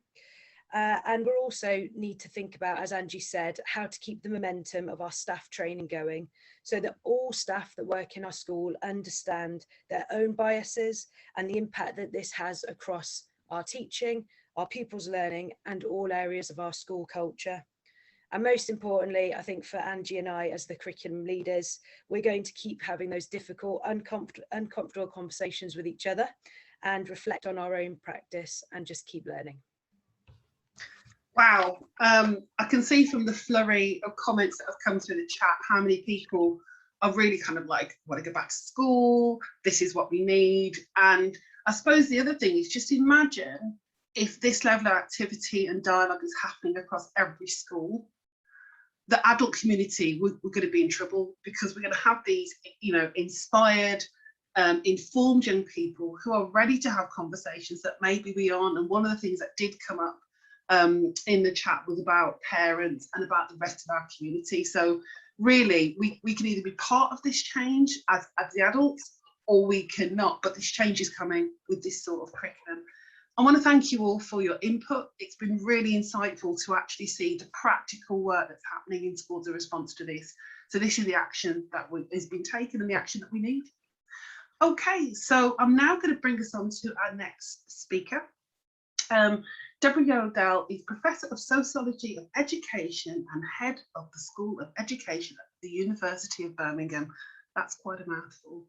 Speaker 18: And we'll also need to think about, as Angie said, how to keep the momentum of our staff training going so that all staff that work in our school understand their own biases and the impact that this has across our teaching, our pupils' learning, and all areas of our school culture. And most importantly, I think for Angie and I as the curriculum leaders, we're going to keep having those difficult, uncomfortable conversations with each other and reflect on our own practice and just keep learning.
Speaker 1: Wow, I can see from the flurry of comments that have come through the chat how many people are really kind of like, want to go back to school, this is what we need. And I suppose the other thing is just imagine if this level of activity and dialogue is happening across every school, the adult community, we're going to be in trouble, because we're going to have these, you know, inspired, informed young people who are ready to have conversations that maybe we aren't. And one of the things that did come up in the chat was about parents and about the rest of our community. So really, we can either be part of this change as the adults, or we cannot, but this change is coming with this sort of curriculum. I want to thank you all for your input. It's been really insightful to actually see the practical work that's happening in schools in response to this. So this is the action that has been taken and the action that we need. Okay, so I'm now going to bring us on to our next speaker. Deborah Yodell is Professor of Sociology of Education and Head of the School of Education at the University of Birmingham. That's quite a mouthful.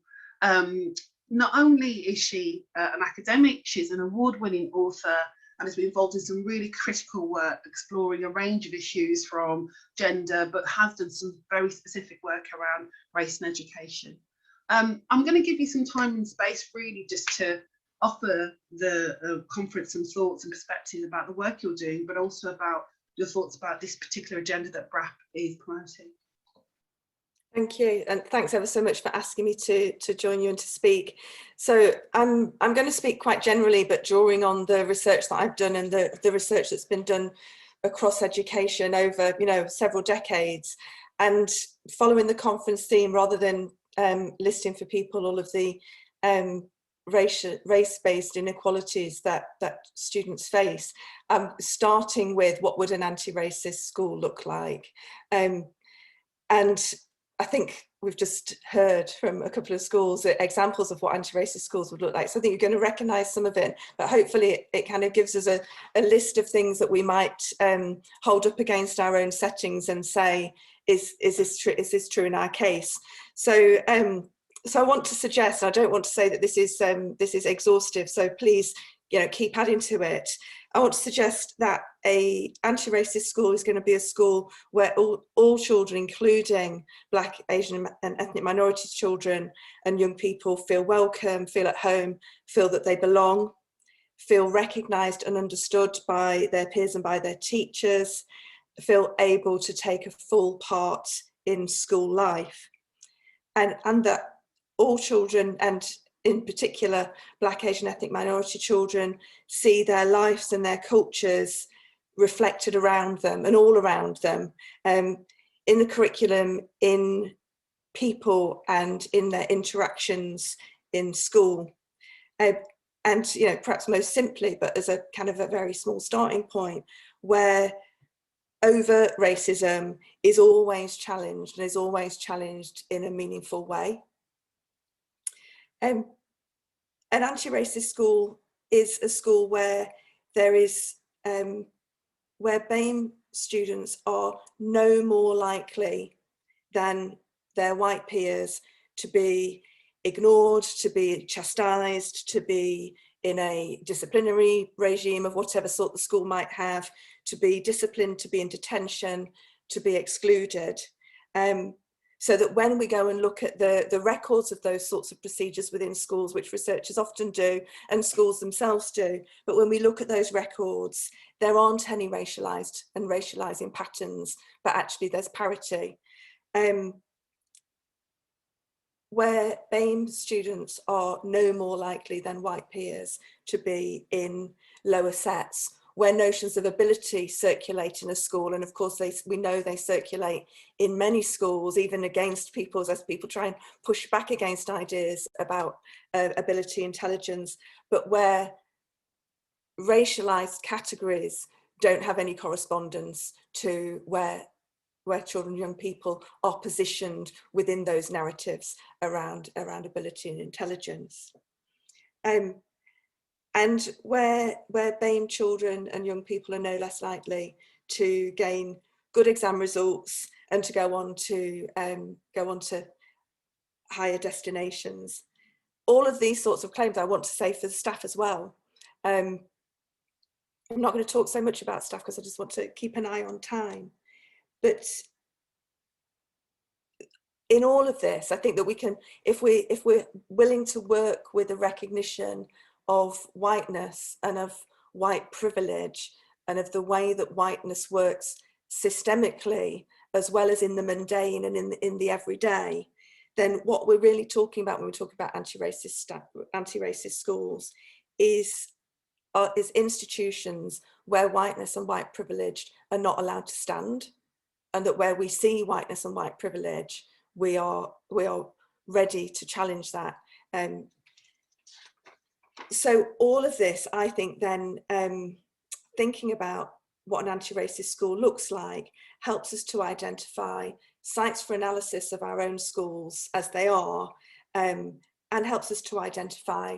Speaker 1: Not only is she an academic, she's an award-winning author and has been involved in some really critical work exploring a range of issues from gender, but has done some very specific work around race and education. I'm going to give you some time and space really just to offer the conference some thoughts and perspectives about the work you're doing, but also about your thoughts about this particular agenda that BRAP is promoting.
Speaker 19: Thank you, and thanks ever so much for asking me to join you and to speak. So I'm going to speak quite generally, but drawing on the research that I've done and the research that's been done across education over, you know, several decades, and following the conference theme rather than listing for people all of the race-based inequalities that students face, starting with what would an anti-racist school look like. And I think we've just heard from a couple of schools examples of what anti-racist schools would look like. So I think you're going to recognise some of it, but hopefully it kind of gives us a list of things that we might hold up against our own settings and say, is this true in our case? So so I want to suggest, I don't want to say that this is exhaustive, so please, you know, keep adding to it. I want to suggest that a anti-racist school is going to be a school where all children, including Black, Asian and ethnic minority children and young people, feel welcome, feel at home, feel that they belong, feel recognised and understood by their peers and by their teachers, feel able to take a full part in school life. And that all children, and in particular Black, Asian, ethnic minority children, see their lives and their cultures reflected around them and all around them, in the curriculum, in people and in their interactions in school. And you know, perhaps most simply, but as a kind of a very small starting point, where overt racism is always challenged and is always challenged in a meaningful way. An anti-racist school is a school where there is, where BAME students are no more likely than their white peers to be ignored, to be chastised, to be in a disciplinary regime of whatever sort the school might have, to be disciplined, to be in detention, to be excluded. So that when we go and look at the records of those sorts of procedures within schools, which researchers often do and schools themselves do, but when we look at those records, there aren't any racialised and racialising patterns, but actually there's parity. Where BAME students are no more likely than white peers to be in lower sets, where notions of ability circulate in a school, and of course we know they circulate in many schools, even against people, as people try and push back against ideas about ability, intelligence, but where racialized categories don't have any correspondence to where children, young people are positioned within those narratives around ability and intelligence. And where BAME children and young people are no less likely to gain good exam results, and to go on to higher destinations. All of these sorts of claims I want to say for the staff as well. I'm not going to talk so much about staff because I just want to keep an eye on time. But in all of this, I think that we can, if we're willing to work with a recognition of whiteness and of white privilege and of the way that whiteness works systemically as well as in the mundane and in the everyday, then what we're really talking about when we talk about anti-racist schools is institutions where whiteness and white privilege are not allowed to stand, and that where we see whiteness and white privilege, we are ready to challenge that. So all of this, I think, then thinking about what an anti-racist school looks like helps us to identify sites for analysis of our own schools as they are, and helps us to identify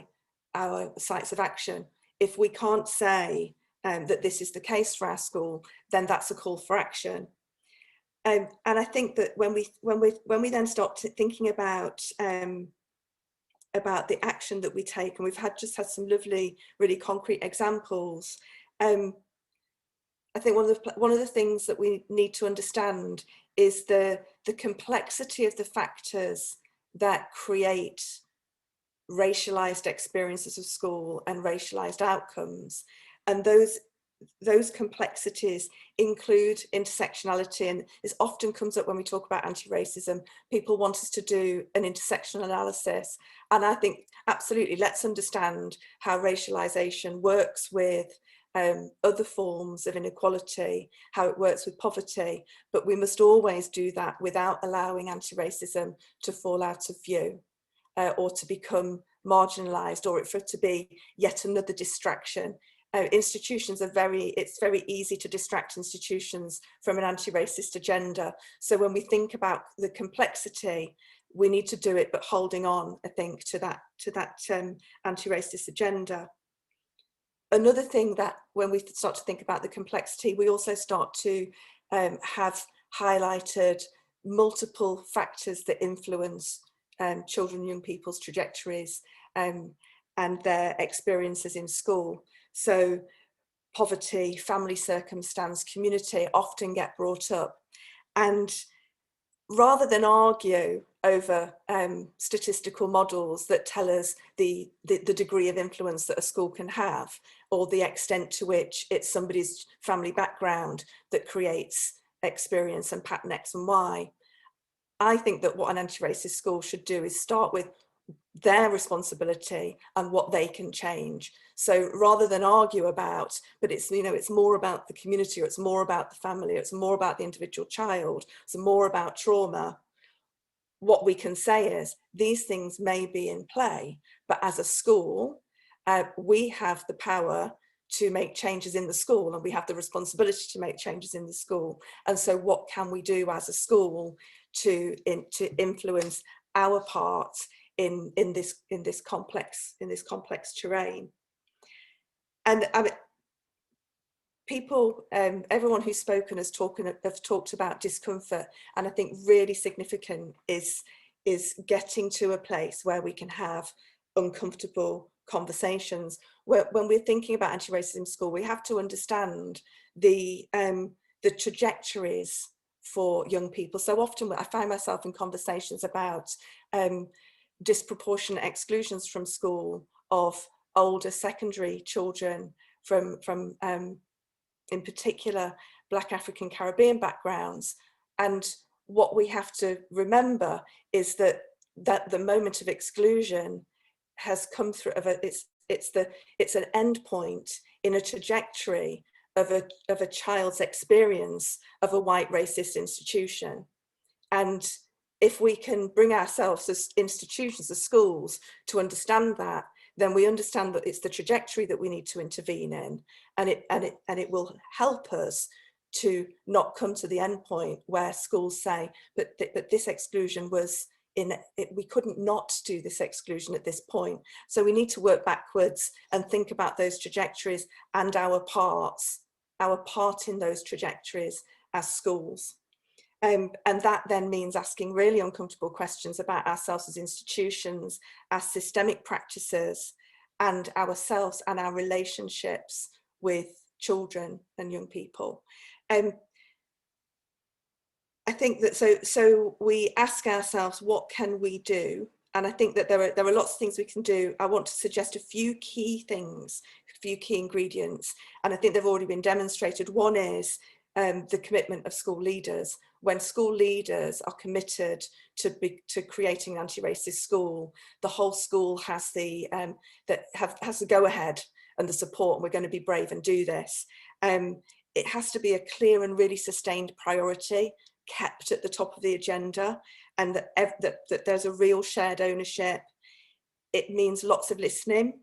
Speaker 19: our sites of action. If we can't say that this is the case for our school, then that's a call for action. And I think that when we then start thinking about the action that we take, and we've just had some lovely, really concrete examples. I think one of the things that we need to understand is the complexity of the factors that create racialized experiences of school and racialized outcomes, and those complexities include intersectionality, and this often comes up when we talk about anti-racism. People want us to do an intersectional analysis, and I think absolutely, let's understand how racialization works with other forms of inequality, how it works with poverty, but we must always do that without allowing anti-racism to fall out of view or to become marginalized, or for it to be yet another distraction. Institutions are it's very easy to distract institutions from an anti-racist agenda. So when we think about the complexity, we need to do it, but holding on, I think, to that anti-racist agenda. Another thing that when we start to think about the complexity, we also start to have highlighted multiple factors that influence children and young people's trajectories and their experiences in school. So poverty, family circumstance, community often get brought up. And rather than argue over statistical models that tell us the degree of influence that a school can have, or the extent to which it's somebody's family background that creates experience and pattern X and Y, I think that what an anti-racist school should do is start with their responsibility and what they can change. So rather than argue about, but it's, you know, it's more about the community, or it's more about the family, or it's more about the individual child, it's more about trauma. What we can say is these things may be in play, but as a school, we have the power to make changes in the school, and we have the responsibility to make changes in the school. And so what can we do as a school to influence our part in this complex terrain? And I mean, people, everyone who's spoken have talked about discomfort, and I think really significant is getting to a place where we can have uncomfortable conversations. When we're thinking about anti-racism school, we have to understand the trajectories for young people. So often I find myself in conversations about disproportionate exclusions from school of older secondary children from in particular Black African Caribbean backgrounds. And what we have to remember is that the moment of exclusion has come through it's an end point in a trajectory of a child's experience of a white racist institution. And if we can bring ourselves as institutions, as schools, to understand that, then we understand that it's the trajectory that we need to intervene in, and it will help us to not come to the end point where schools say, but this exclusion was we couldn't not do this exclusion at this point. So we need to work backwards and think about those trajectories and our part in those trajectories, as schools. And that then means asking really uncomfortable questions about ourselves as institutions, our systemic practices, and ourselves and our relationships with children and young people. I think that so we ask ourselves, what can we do? And I think that there are lots of things we can do. I want to suggest a few key things, a few key ingredients, and I think they've already been demonstrated. One is the commitment of school leaders. When school leaders are committed to creating an anti-racist school, the whole school has the has the go-ahead and the support, and we're going to be brave and do this. It has to be a clear and really sustained priority, kept at the top of the agenda, and that there's a real shared ownership. It means lots of listening,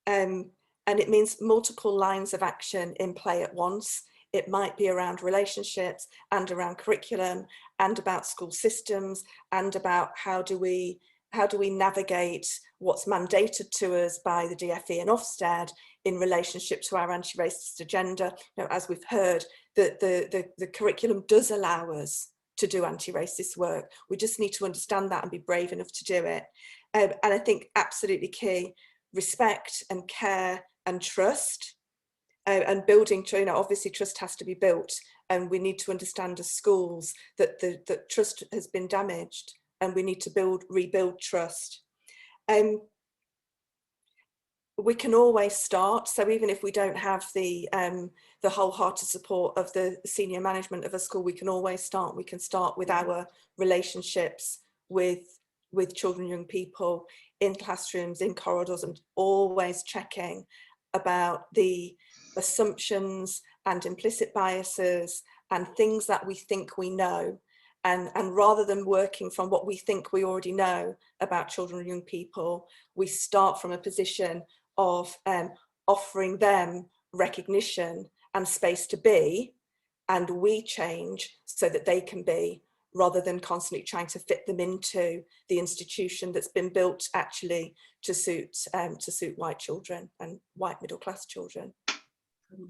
Speaker 19: and it means multiple lines of action in play at once. It might be around relationships and around curriculum and about school systems and about how do we navigate what's mandated to us by the DFE and Ofsted in relationship to our anti-racist agenda. You know, as we've heard, the curriculum does allow us to do anti-racist work. We just need to understand that and be brave enough to do it. And I think absolutely key, respect and care and trust. And building, you know, obviously trust has to be built, and we need to understand as schools that that trust has been damaged, and we need to rebuild trust. We can always start. So even if we don't have the wholehearted support of the senior management of a school, we can always start. We can start with our relationships with children, young people in classrooms, in corridors, and always checking about the assumptions and implicit biases and things that we think we know. And rather than working from what we think we already know about children and young people, we start from a position of offering them recognition and space to be, and we change so that they can be, rather than constantly trying to fit them into the institution that's been built actually to suit white children and white middle class children.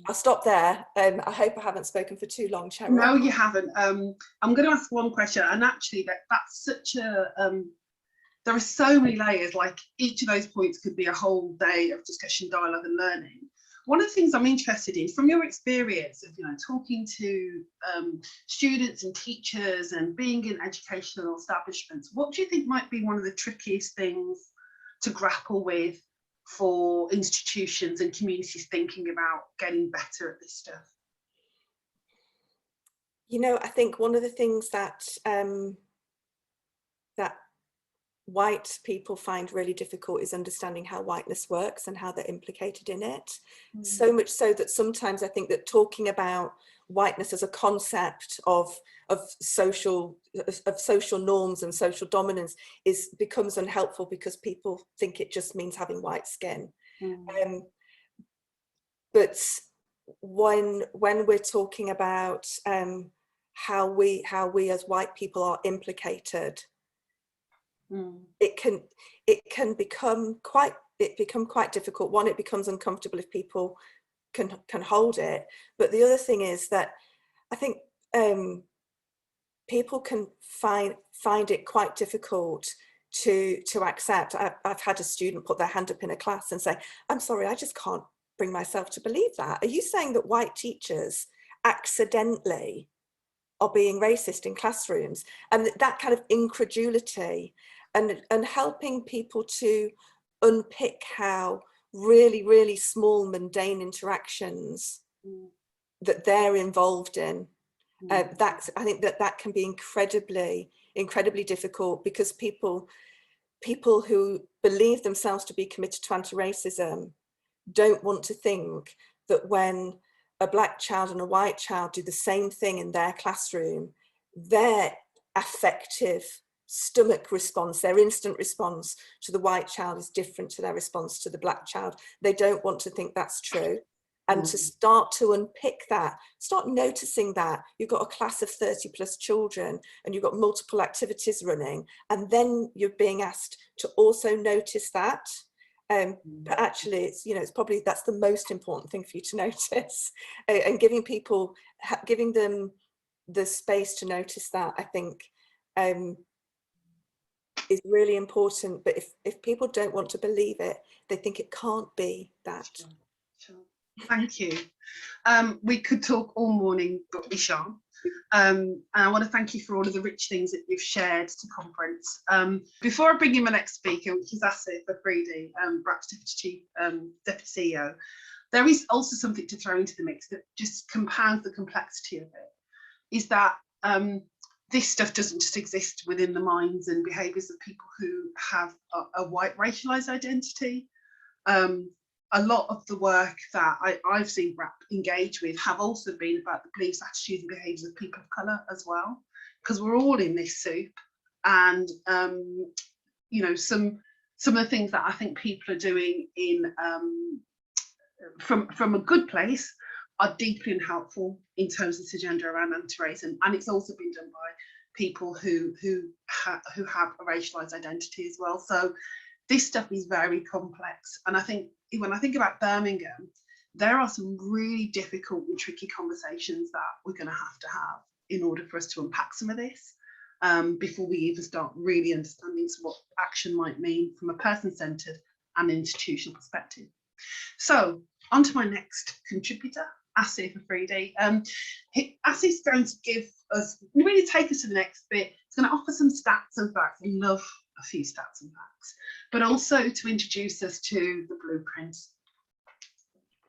Speaker 19: I'll stop there. I hope I haven't spoken for too long, Cheryl.
Speaker 1: No, you haven't. I'm going to ask one question, and actually that's such a there are so many layers. Like each of those points could be a whole day of discussion, dialogue, and learning. One of the things I'm interested in, from your experience of talking to students and teachers and being in educational establishments, what do you think might be one of the trickiest things to grapple with for institutions and communities thinking about getting better at this stuff?
Speaker 19: You know, I think one of the things that that white people find really difficult is understanding how whiteness works and how they're implicated in it. So much so that sometimes I think that talking about whiteness as a concept of social norms and social dominance becomes unhelpful, because people think it just means having white skin. But when we're talking about how we as white people are implicated, it can become quite difficult. One, it becomes uncomfortable if people can hold it. But the other thing is that I think people can find it quite difficult to accept. I've had a student put their hand up in a class and say, "I'm sorry, I just can't bring myself to believe that. Are you saying that white teachers accidentally are being racist in classrooms?" And that kind of incredulity, and helping people to unpick how really, really small mundane interactions that they're involved in. I think that can be incredibly difficult, because people who believe themselves to be committed to anti-racism don't want to think that when a black child and a white child do the same thing in their classroom, their affective stomach response, their instant response to the white child is different to their response to the black child. They don't want to think that's true. And to start to unpick that, start noticing that you've got a class of 30 plus children and you've got multiple activities running, and then you're being asked to also notice that. But actually, it's probably that's the most important thing for you to notice, and giving them the space to notice that, I think, is really important. But if people don't want to believe it, they think it can't be that.
Speaker 1: Sure. Thank you. We could talk all morning, but we shan't. And I want to thank you for all of the rich things that you've shared to conference. Before I bring in my next speaker, which is Asif Afridi, BRAP's Deputy CEO, there is also something to throw into the mix that just compounds the complexity of it, is that this stuff doesn't just exist within the minds and behaviours of people who have a white racialised identity. A lot of the work that I've seen BRAP engage with have also been about the beliefs, attitudes and behaviours of people of colour as well, because we're all in this soup. And you know, some of the things that I think people are doing in from a good place are deeply unhelpful in terms of this agenda around anti-racism, and it's also been done by people who have a racialised identity as well. So this stuff is very complex, and I think when I think about Birmingham, there are some really difficult and tricky conversations that we're going to have in order for us to unpack some of this before we even start really understanding what action might mean from a person-centred and institutional perspective. So on to my next contributor, Asif Afridi. Asif's going to give us, really take us to the next bit. He's going to offer some stats and facts. I love a few stats and facts, but also to introduce us to the blueprint.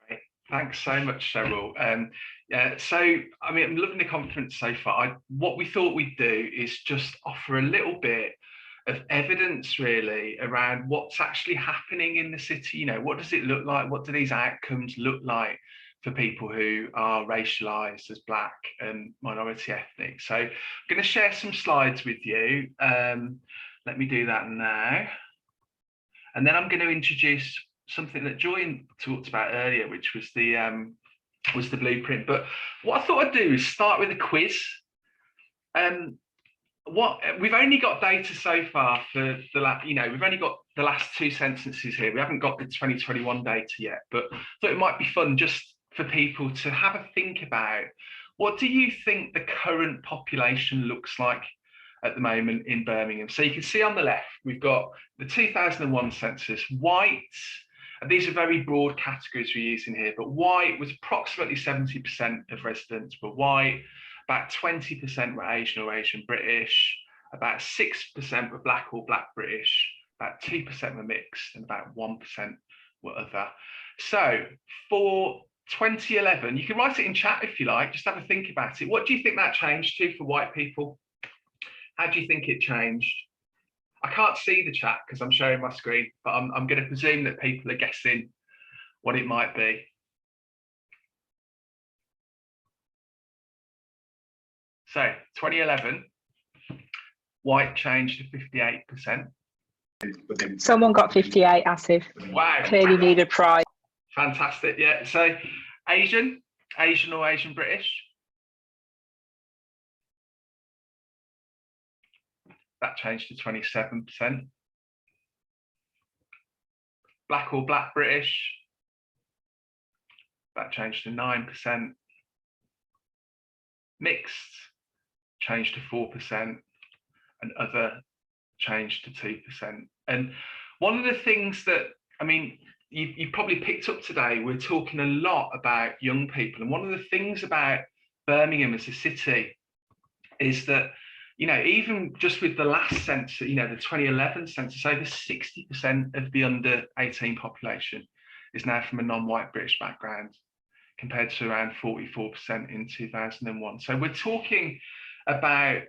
Speaker 20: Great. Thanks so much, Cheryl. So, I mean, I'm loving the conference so far. What we thought we'd do is just offer a little bit of evidence really around what's actually happening in the city. You know, what does it look like? What do these outcomes look like for people who are racialised as Black and minority ethnic? So I'm going to share some slides with you. Let me do that now. And then I'm going to introduce something that Joy talked about earlier, which was the blueprint. But what I thought I'd do is start with a quiz. We've only got data so far for we've only got the last two censuses here. We haven't got the 2021 data yet, but I thought it might be fun just for people to have a think about, what do you think the current population looks like at the moment in Birmingham? So you can see on the left, we've got the 2001 census. White, and these are very broad categories we're using here, but white was approximately 70% of residents were white, about 20% were Asian or Asian British, about 6% were Black or Black British, about 2% were mixed, and about 1% were other. So for 2011, you can write it in chat if you like, just have a think about it. What do you think that changed to for white people? How do you think it changed? I can't see the chat because I'm showing my screen, but I'm going to presume that people are guessing what it might be. So 2011, white changed to 58%.
Speaker 2: Someone got 58, Asif.
Speaker 20: Wow.
Speaker 2: Clearly need a prize.
Speaker 20: Fantastic, yeah. So Asian or Asian British. That changed to 27%. Black or Black British. That changed to 9%. Mixed changed to 4%. And other changed to 2%. And one of the things that, I mean, you probably picked up today, we're talking a lot about young people. And one of the things about Birmingham as a city is that, you know, even just with the last census, you know, the 2011 census, over 60% of the under 18 population is now from a non-white British background, compared to around 44% in 2001. So we're talking about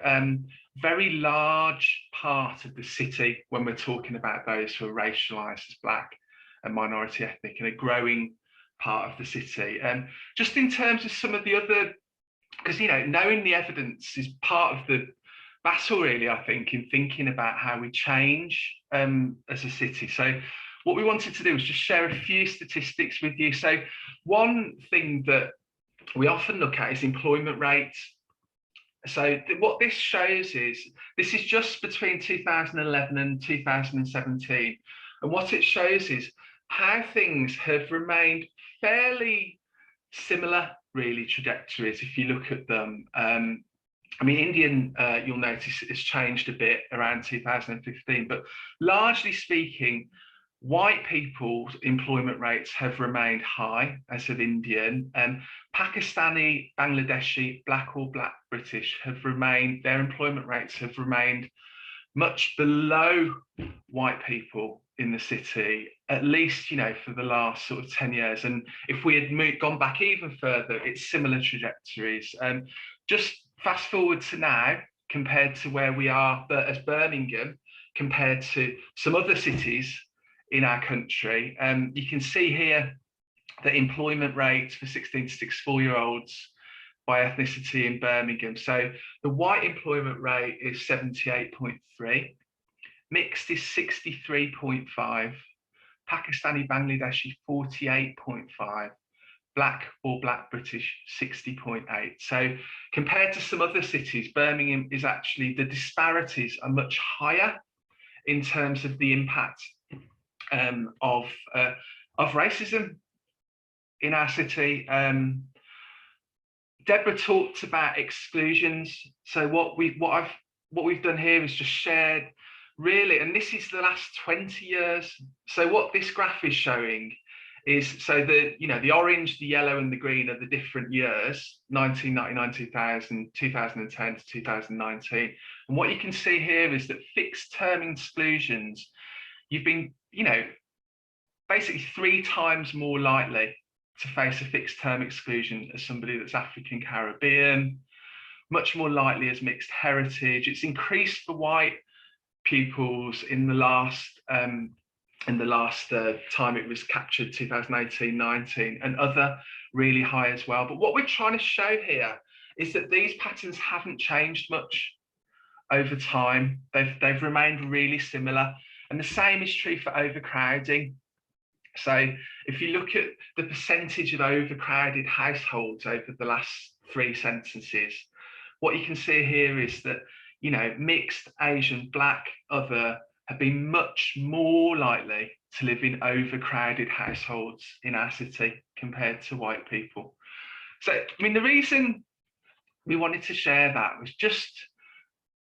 Speaker 20: very large part of the city when we're talking about those who are racialised as Black and minority ethnic, and a growing part of the city. And just in terms of some of the other, because, you know, knowing the evidence is part of the battle really, I think, in thinking about how we change as a city. So what we wanted to do was just share a few statistics with you. So one thing that we often look at is employment rates. So what this shows is, this is just between 2011 and 2017. And what it shows is how things have remained fairly similar, really, trajectories, if you look at them. I mean, Indian, you'll notice, has changed a bit around 2015, but largely speaking, white people's employment rates have remained high, as have Indian. Pakistani, Bangladeshi, black or black British have remained, their employment rates have remained much below white people in the city, at least, you know, for the last sort of 10 years. And if we had gone back even further, it's similar trajectories. Just fast forward to now, compared to where we are as Birmingham, compared to some other cities in our country, you can see here the employment rates for 16 to 64-year-olds by ethnicity in Birmingham. So the white employment rate is 78.3, mixed is 63.5, Pakistani Bangladeshi 48.5, black or black British 60.8. So compared to some other cities, Birmingham is actually, the disparities are much higher in terms of the impact of racism in our city. Deborah talked about exclusions. So what we've done here is just shared, really, and this is the last 20 years. So what this graph is showing is, so the orange, the yellow, and the green are the different years: 1999, 2000, 2010 to 2019. And what you can see here is that fixed term exclusions, you've been, you know, basically 3 times more likely to face a fixed term exclusion as somebody that's African Caribbean, much more likely as mixed heritage. It's increased for white pupils in the last time it was captured, 2018-19, and other really high as well. But what we're trying to show here is that these patterns haven't changed much over time. They've remained really similar, and the same is true for overcrowding. So if you look at the percentage of overcrowded households over the last 3 censuses, what you can see here is that, you know, mixed, Asian, black, other have been much more likely to live in overcrowded households in our city compared to white people. So, I mean, the reason we wanted to share that was just,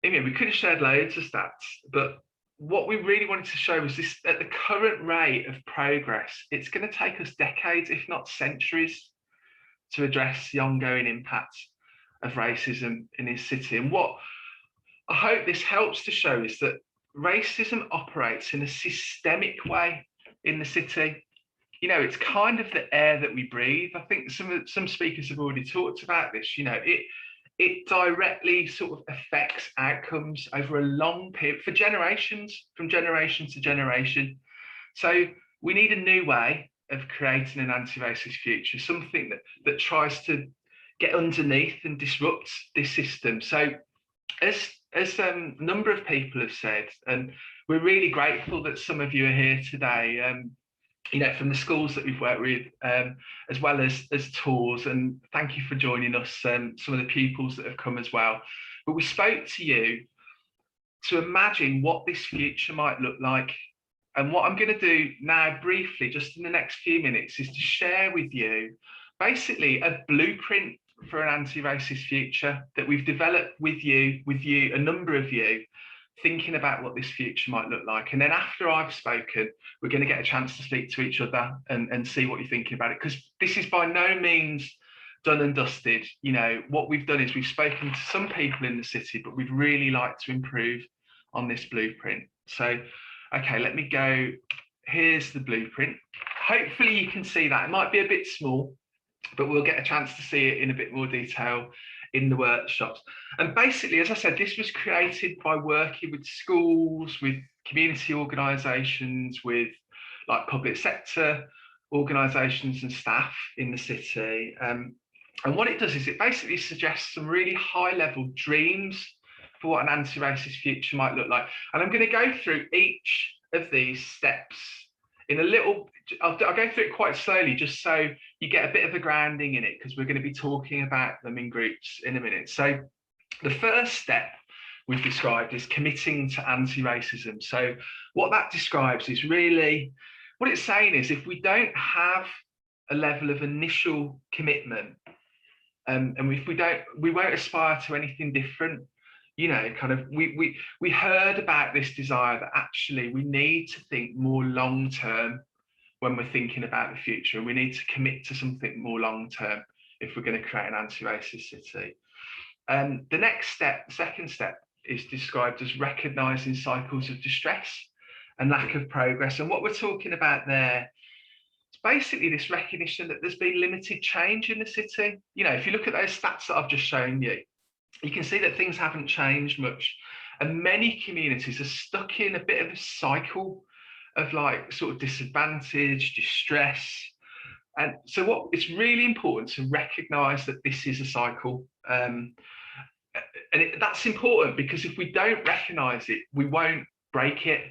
Speaker 20: I mean, we could have shared loads of stats, but what we really wanted to show was this: at the current rate of progress, it's going to take us decades, if not centuries, to address the ongoing impacts of racism in this city. And what I hope this helps to show is that racism operates in a systemic way in the city. You know, it's kind of the air that we breathe. I think some speakers have already talked about this. You know, it directly sort of affects outcomes over a long period, for generations, from generation to generation. So we need a new way of creating an anti-racist future, something that tries to get underneath and disrupt this system. So as a number of people have said, and we're really grateful that some of you are here today, you know, from the schools that we've worked with, as well as tours, and thank you for joining us, some of the pupils that have come as well. But we spoke to you to imagine what this future might look like. And what I'm going to do now briefly, just in the next few minutes, is to share with you basically a blueprint for an anti-racist future that we've developed with you, a number of you, thinking about what this future might look like. And then after I've spoken, we're going to get a chance to speak to each other and see what you're thinking about it, because this is by no means done and dusted. You know, what we've done is we've spoken to some people in the city, but we'd really like to improve on this blueprint. So, okay, let me go. Here's the blueprint. Hopefully you can see that. It might be a bit small, but we'll get a chance to see it in a bit more detail in the workshops. And basically, as I said, this was created by working with schools, with community organisations, with like public sector organisations and staff in the city. And what it does is it basically suggests some really high-level dreams for what an anti-racist future might look like. And I'm going to go through each of these steps in a little, I'll go through it quite slowly, just so you get a bit of a grounding in it, because we're going to be talking about them in groups in a minute. So the first step we've described is committing to anti-racism. So what that describes is really, what it's saying is, if we don't have a level of initial commitment and if we won't aspire to anything different. You know, kind of, we heard about this desire that actually we need to think more long term when we're thinking about the future, and we need to commit to something more long term if we're going to create an anti-racist city. The next step, second step, is described as recognising cycles of distress and lack of progress. And what we're talking about there is basically this recognition that there's been limited change in the city. You know, if you look at those stats that I've just shown you, you can see that things haven't changed much. And many communities are stuck in a bit of a cycle of like sort of disadvantage, distress. And so it's really important to recognise that this is a cycle. That's important, because if we don't recognise it, we won't break it,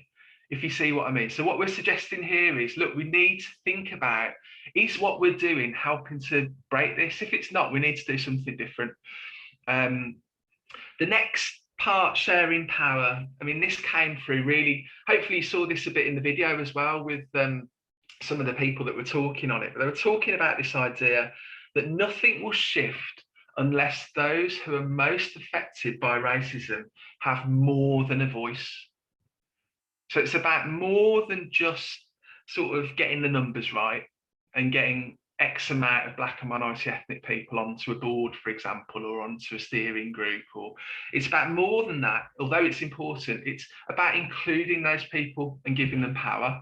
Speaker 20: if you see what I mean. So what we're suggesting here is, look, we need to think about, is what we're doing helping to break this? If it's not, we need to do something different. The next part, sharing power. I mean, this came through really, hopefully you saw this a bit in the video as well with some of the people that were talking on it. But they were talking about this idea that nothing will shift unless those who are most affected by racism have more than a voice. So it's about more than just sort of getting the numbers right and getting X amount of black and minority ethnic people onto a board, for example, or onto a steering group, or it's about more than that. Although it's important, it's about including those people and giving them power.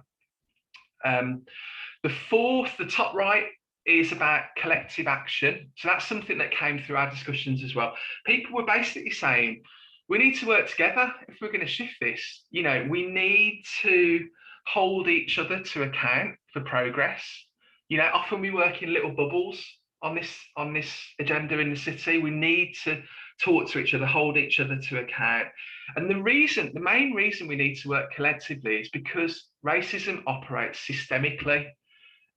Speaker 20: The fourth, the top right, is about collective action. So that's something that came through our discussions as well. People were basically saying, we need to work together if we're going to shift this. You know, we need to hold each other to account for progress. You know, often we work in little bubbles on this agenda in the city. We need to talk to each other, hold each other to account. And the main reason we need to work collectively is because racism operates systemically.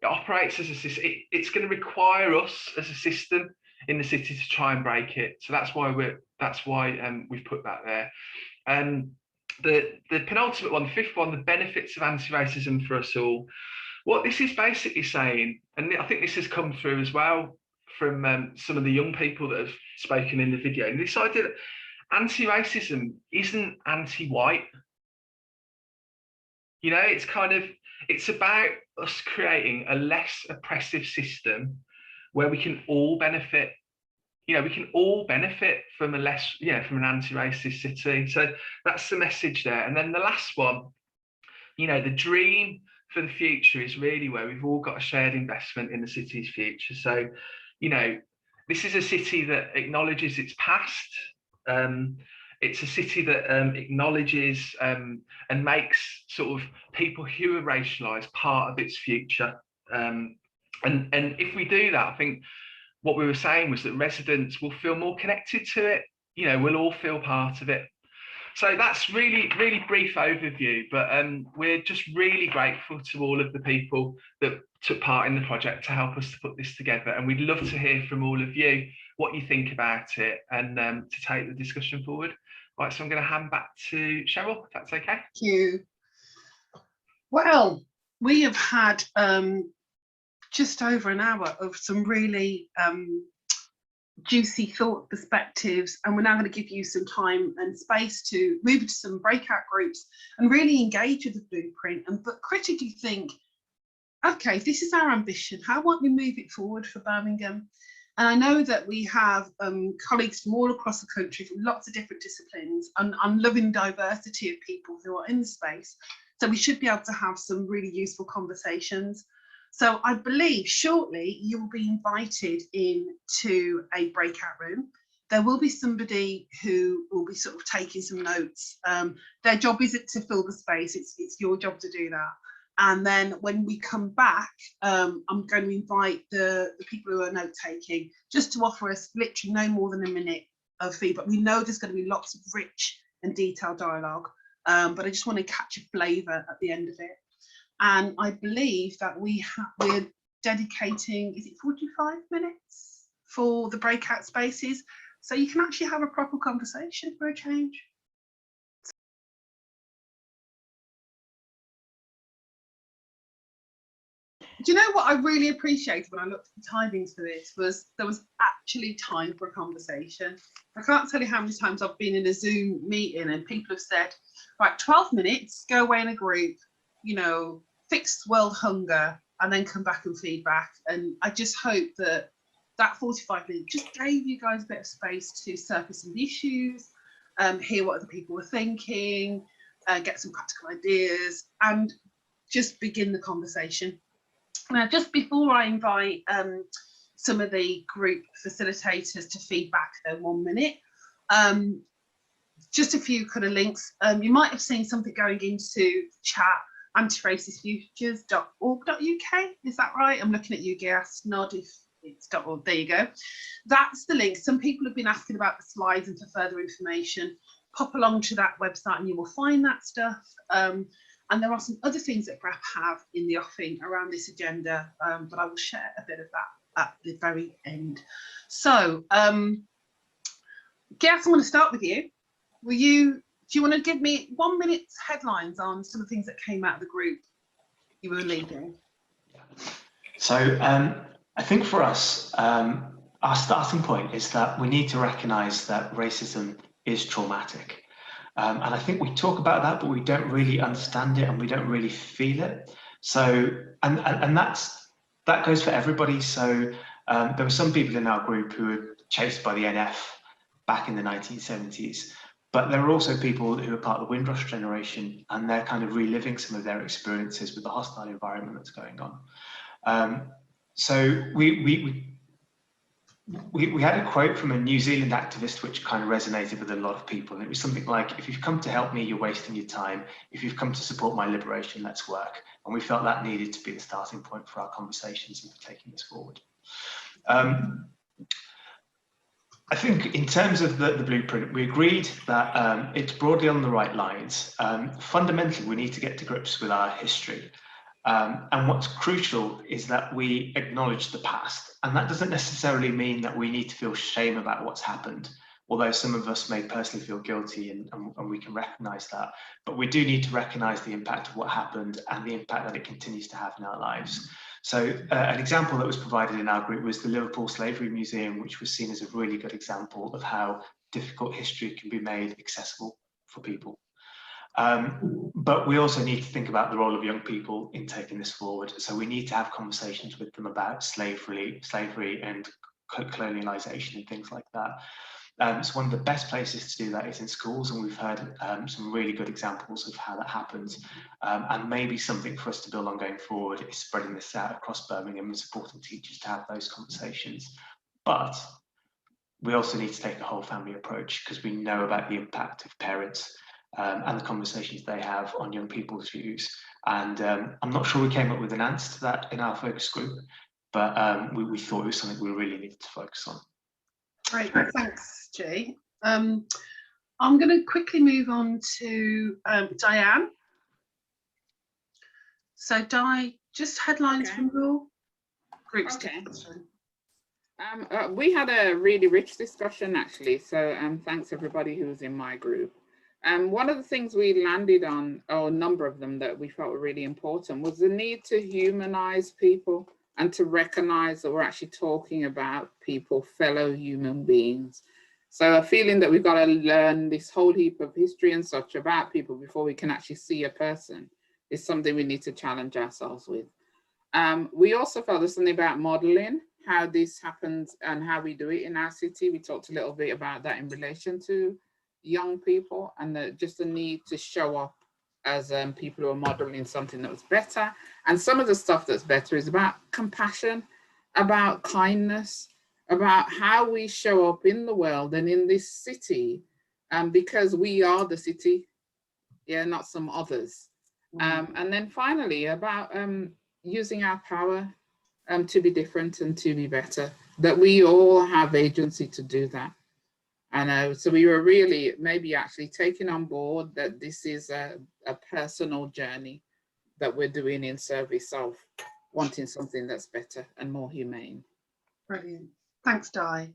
Speaker 20: It operates as a system. It's going to require us as a system in the city to try and break it. So that's why we've put that there. The penultimate one, the fifth one, the benefits of anti-racism for us all. What this is basically saying, and I think this has come through as well from some of the young people that have spoken in the video, and this idea that anti-racism isn't anti-white. You know, it's about us creating a less oppressive system where we can all benefit. You know, we can all benefit from from an anti-racist city. So that's the message there. And then the last one, you know, the dream for the future is really where we've all got a shared investment in the city's future. So, you know, this is a city that acknowledges its past. It's a city that acknowledges and makes sort of people who are racialized part of its future. And if we do that, I think what we were saying was that residents will feel more connected to it. You know, we'll all feel part of it. So that's really, really brief overview, but we're just really grateful to all of the people that took part in the project to help us to put this together. And we'd love to hear from all of you what you think about it and to take the discussion forward. Right, so I'm going to hand back to Cheryl, if that's okay.
Speaker 1: Thank you. Well, we have had just over an hour of some really juicy thought perspectives, and we're now going to give you some time and space to move into some breakout groups and really engage with the blueprint, but critically think, okay, this is our ambition, how might we move it forward for Birmingham? And I know that we have colleagues from all across the country from lots of different disciplines, and I'm loving diversity of people who are in the space, so we should be able to have some really useful conversations. So I believe shortly you will be invited into a breakout room. There will be somebody who will be sort of taking some notes. Their job isn't to fill the space, it's your job to do that. And then when we come back, I'm going to invite the people who are note taking just to offer us literally no more than a minute of feedback. We know there's going to be lots of rich and detailed dialogue, but I just want to catch a flavour at the end of it. And I believe that we're dedicating, is it 45 minutes for the breakout spaces? So you can actually have a proper conversation for a change. do you know what I really appreciated when I looked at the timings for this was there was actually time for a conversation. I can't tell you how many times I've been in a Zoom meeting and people have said, right, 12 minutes, go away in a group, you know, fix world hunger, and then come back and feedback. And I just hope that that 45 minutes just gave you guys a bit of space to surface some issues, hear what other people were thinking, get some practical ideas, and just begin the conversation. Now, just before I invite some of the group facilitators to feedback their 1 minute, just a few kind of links. You might have seen something going into chat, antiracistfutures.org.uk, is that right? I'm looking at you, Gias, nod if it's .org, there you go. That's the link. Some people have been asking about the slides and for further information. Pop along to that website and you will find that stuff. And there are some other things that GRAP have in the offing around this agenda, but I will share a bit of that at the very end. So, Gias, I'm going to start with you. Do you want to give me 1 minute's headlines on some of the things that came out of the group you were leading?
Speaker 21: So I think for us, our starting point is that we need to recognise that racism is traumatic. And I think we talk about that, but we don't really understand it and we don't really feel it. So, and that goes for everybody. So there were some people in our group who were chased by the NF back in the 1970s. But there are also people who are part of the Windrush generation, and they're kind of reliving some of their experiences with the hostile environment that's going on. So we had a quote from a New Zealand activist which kind of resonated with a lot of people. And it was something like, if you've come to help me, you're wasting your time. If you've come to support my liberation, let's work. And we felt that needed to be the starting point for our conversations and for taking this forward. I think in terms of the blueprint, we agreed that it's broadly on the right lines. Fundamentally, we need to get to grips with our history. And what's crucial is that we acknowledge the past. And that doesn't necessarily mean that we need to feel shame about what's happened, although some of us may personally feel guilty and we can recognize that. But we do need to recognize the impact of what happened and the impact that it continues to have in our lives. So an example that was provided in our group was the Liverpool Slavery Museum, which was seen as a really good example of how difficult history can be made accessible for people. But we also need to think about the role of young people in taking this forward. So we need to have conversations with them about slavery and colonialization and things like that. So one of the best places to do that is in schools, and we've heard some really good examples of how that happens. And maybe something for us to build on going forward is spreading this out across Birmingham and supporting teachers to have those conversations. But we also need to take a whole family approach, because we know about the impact of parents and the conversations they have on young people's views. And I'm not sure we came up with an answer to that in our focus group, but we thought it was something we really needed to focus on.
Speaker 1: Great, thanks, Jay. I'm going to quickly move on to Diane. So, Di, just headlines from your group discussion.
Speaker 3: We had a really rich discussion, actually. So, thanks everybody who was in my group. One of the things we landed on, or a number of them that we felt were really important, was the need to humanize people and to recognize that we're actually talking about people, fellow human beings. So a feeling that we've got to learn this whole heap of history and such about people before we can actually see a person is something we need to challenge ourselves with. We also felt there's something about modeling, how this happens and how we do it in our city. We talked a little bit about that in relation to young people, and just the need to show up as people who are modeling something that was better. And some of the stuff that's better is about compassion, about kindness, about how we show up in the world and in this city, because we are the city, yeah, not some others. And then finally about using our power to be different and to be better, that we all have agency to do that. And so we were really maybe actually taking on board that this is a personal journey that we're doing in service of wanting something that's better and more humane.
Speaker 1: Brilliant. Thanks, Di.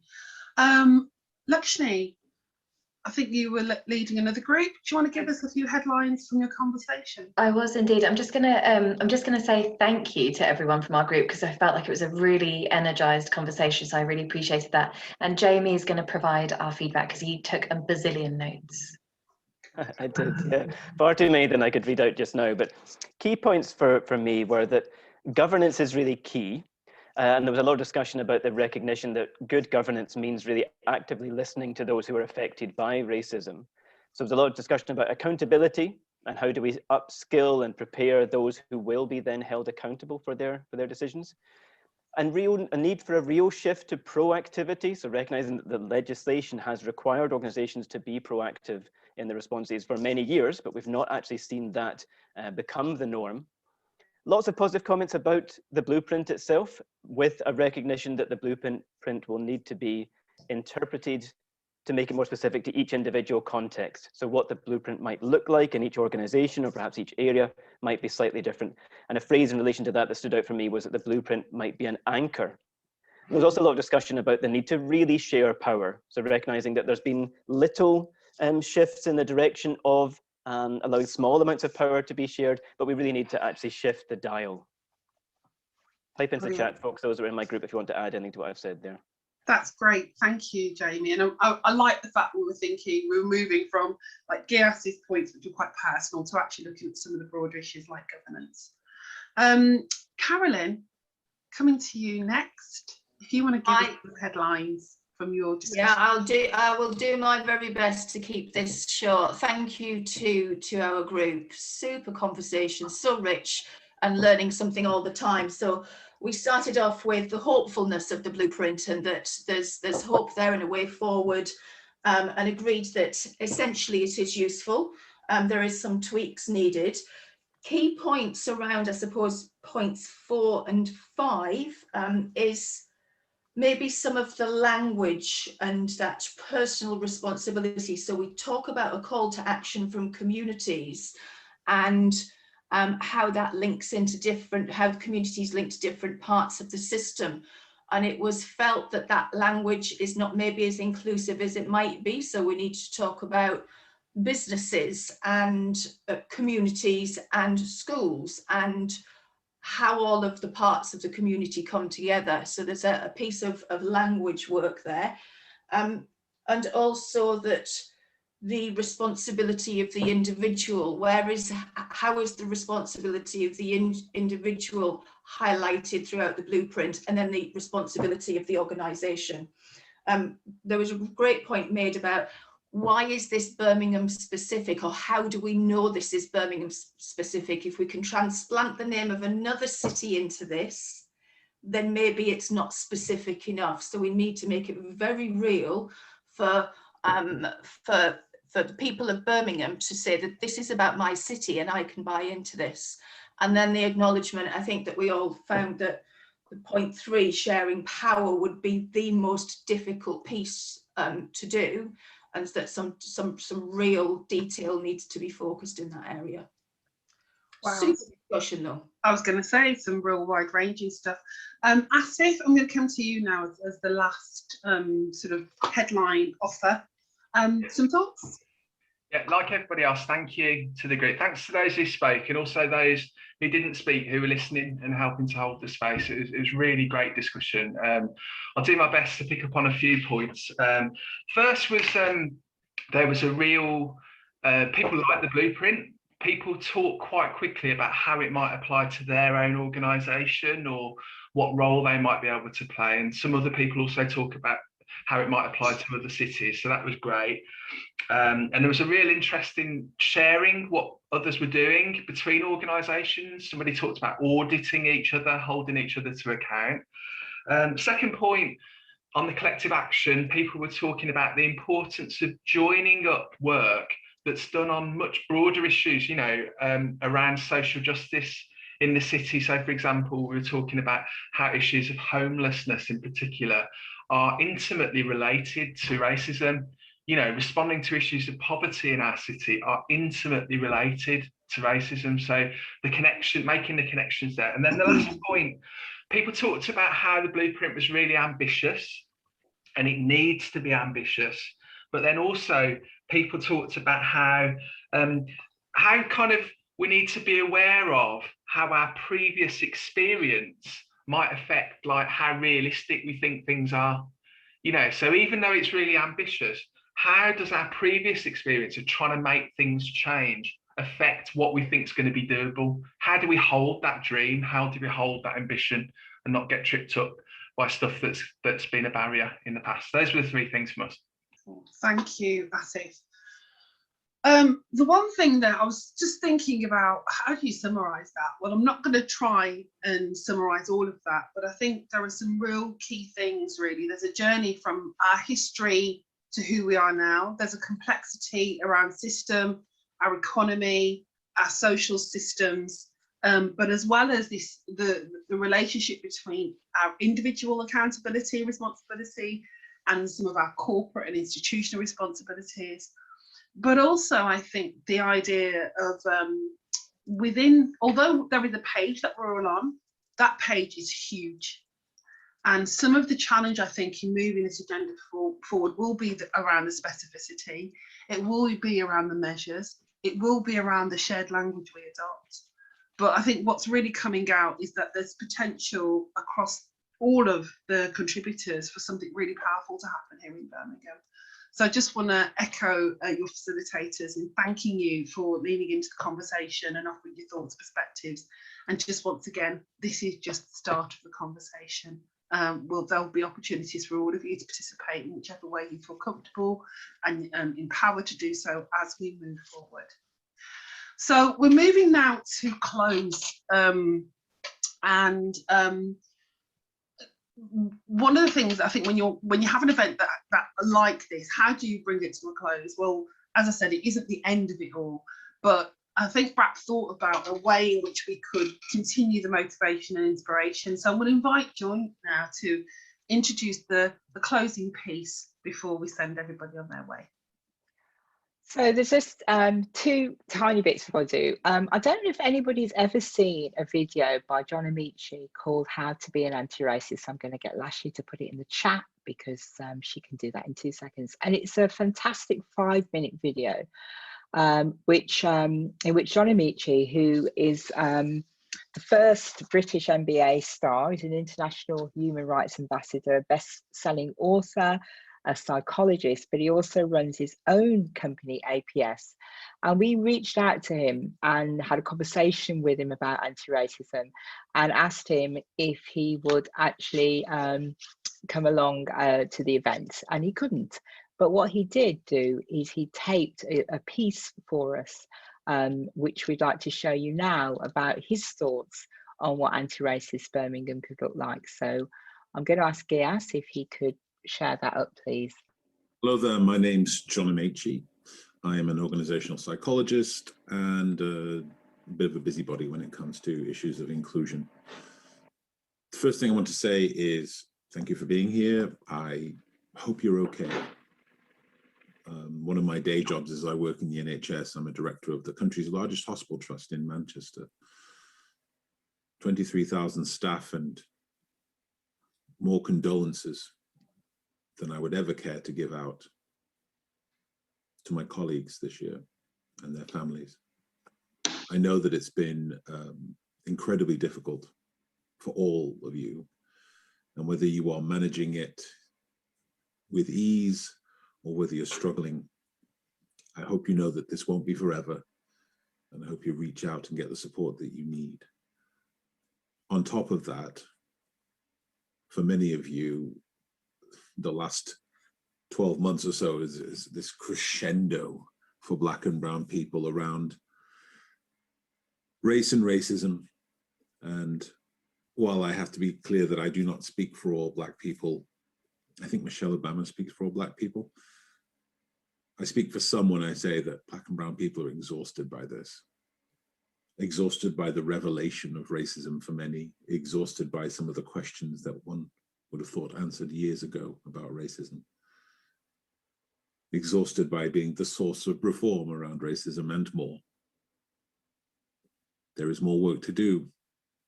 Speaker 1: Lakshmi, I think you were leading another group. Do you want to give us a few headlines from your conversation?
Speaker 4: I was indeed. I'm just gonna say thank you to everyone from our group, because I felt like it was a really energized conversation, so I really appreciated that. And Jamie is going to provide our feedback because he took a bazillion notes.
Speaker 22: I did, yeah. Far too many than I could read out just now. But key points for me were that governance is really key. And there was a lot of discussion about the recognition that good governance means really actively listening to those who are affected by racism. So there's a lot of discussion about accountability and how do we upskill and prepare those who will be then held accountable for their decisions. And a need for a real shift to proactivity. So recognizing that the legislation has required organizations to be proactive in the responses for many years, but we've not actually seen that become the norm. Lots of positive comments about the blueprint itself, with a recognition that the blueprint will need to be interpreted to make it more specific to each individual context. So what the blueprint might look like in each organization or perhaps each area might be slightly different. And a phrase in relation to that stood out for me was that the blueprint might be an anchor. There was also a lot of discussion about the need to really share power. So recognizing that there's been little shifts in the direction of allowing small amounts of power to be shared, but we really need to actually shift the dial. Type into the chat, folks, those who are in my group, if you want to add anything to what I've said there.
Speaker 1: That's great, thank you, Jamie. And I like the fact we were moving from like Gias's points, which are quite personal, to actually looking at some of the broader issues like governance. Carolyn, coming to you next. If you want to give us the headlines from your discussion.
Speaker 23: Yeah, I will do my very best to keep this short. Thank you to our group. Super conversation, so rich, and learning something all the time. So we started off with the hopefulness of the blueprint, and that there's hope there and a way forward, and agreed that essentially it is useful. There is some tweaks needed. Key points around, I suppose, points 4 and 5 is maybe some of the language and that personal responsibility. So we talk about a call to action from communities, and how that links into how communities link to different parts of the system. And it was felt that that language is not maybe as inclusive as it might be. So we need to talk about businesses and communities and schools, and how all of the parts of the community come together. So there's a piece of language work there. And also that the responsibility of the individual, how is the responsibility of the individual highlighted throughout the blueprint, and then the responsibility of the organisation. There was a great point made about why is this Birmingham specific, or how do we know this is Birmingham specific? If we can transplant the name of another city into this, then maybe it's not specific enough. So we need to make it very real for the people of Birmingham to say that this is about my city and I can buy into this. And then the acknowledgement, I think that we all found that the point 3, sharing power, would be the most difficult piece to do, and that some real detail needs to be focused in that area.
Speaker 1: Wow.
Speaker 23: Super discussion though.
Speaker 1: I was going to say some real wide-ranging stuff. Asif, I'm going to come to you now as the last sort of headline offer. Some thoughts?
Speaker 20: Yeah, like everybody else, thank you to the group. Thanks to those who spoke, and also those who didn't speak, who were listening and helping to hold the space. It was really great discussion. I'll do my best to pick up on a few points. First was there was a real, people like the blueprint. People talk quite quickly about how it might apply to their own organisation or what role they might be able to play. And some other people also talk about how it might apply to other cities. So that was great. And there was a real interest in sharing what others were doing between organisations. Somebody talked about auditing each other, holding each other to account. Second point, on the collective action, people were talking about the importance of joining up work that's done on much broader issues, you know, around social justice in the city. So, for example, we were talking about how issues of homelessness in particular are intimately related to racism. You know, responding to issues of poverty in our city are intimately related to racism. So the connection, making the connections there. And then the last point, people talked about how the blueprint was really ambitious, and it needs to be ambitious, but then also people talked about how kind of we need to be aware of how our previous experience might affect like how realistic we think things are. You know, so even though it's really ambitious, how does our previous experience of trying to make things change affect what we think is going to be doable? How do we hold that dream? How do we hold that ambition and not get tripped up by stuff that's been a barrier in the past? Those were the three things from us.
Speaker 1: Thank you, Atif. The one thing that I was just thinking about, how do you summarise that? Well, I'm not going to try and summarise all of that, but I think there are some real key things, really. There's a journey from our history to who we are now. There's a complexity around system, our economy, our social systems, but as well as this, the relationship between our individual accountability and responsibility and some of our corporate and institutional responsibilities. But also, I think the idea of although there is a page that we're all on, that page is huge. And some of the challenge, I think, in moving this agenda forward will be around the specificity. It will be around the measures. It will be around the shared language we adopt. But I think what's really coming out is that there's potential across all of the contributors for something really powerful to happen here in Birmingham. So I just want to echo your facilitators in thanking you for leaning into the conversation and offering your thoughts, perspectives. And just once again, this is just the start of the conversation. There'll be opportunities for all of you to participate in whichever way you feel comfortable and empowered to do so as we move forward. So we're moving now to close. One of the things I think when you have an event that like this, how do you bring it to a close? Well, as I said, it isn't the end of it all, but I think Brap thought about a way in which we could continue the motivation and inspiration. So I'm going to invite Joy now to introduce the closing piece before we send everybody on their way.
Speaker 2: So there's just two tiny bits before I do. I don't know if anybody's ever seen a video by John Amici called How to Be an Anti-Racist. I'm going to get Lashley to put it in the chat because she can do that in 2 seconds. And it's a fantastic 5-minute video in which John Amici, who is the first British MBA star, is an international human rights ambassador, best-selling author, a psychologist, but he also runs his own company, APS. And we reached out to him and had a conversation with him about anti-racism and asked him if he would actually come along to the event, and he couldn't. But what he did do is he taped a piece for us, which we'd like to show you now about his thoughts on what anti-racist Birmingham could look like. So I'm going to ask Gias if he could share that up, please.
Speaker 5: Hello there, my name's John Amici. I am an organizational psychologist and a bit of a busybody when it comes to issues of inclusion. The first thing I want to say is thank you for being here. I hope you're okay. One of my day jobs is I work in the NHS. I'm a director of the country's largest hospital trust in Manchester. 23,000 staff and more condolences than I would ever care to give out to my colleagues this year and their families. I know that it's been incredibly difficult for all of you, and whether you are managing it with ease or whether you're struggling, I hope you know that this won't be forever, and I hope you reach out and get the support that you need. On top of that, for many of you, the last 12 months or so is this crescendo for Black and brown people around race and racism. And while I have to be clear that I do not speak for all Black people, I think Michelle Obama speaks for all Black people. I speak for some when I say that Black and brown people are exhausted by this, exhausted by the revelation of racism for many, exhausted by some of the questions that one would have thought answered years ago about racism, exhausted by being the source of reform around racism and more. There is more work to do,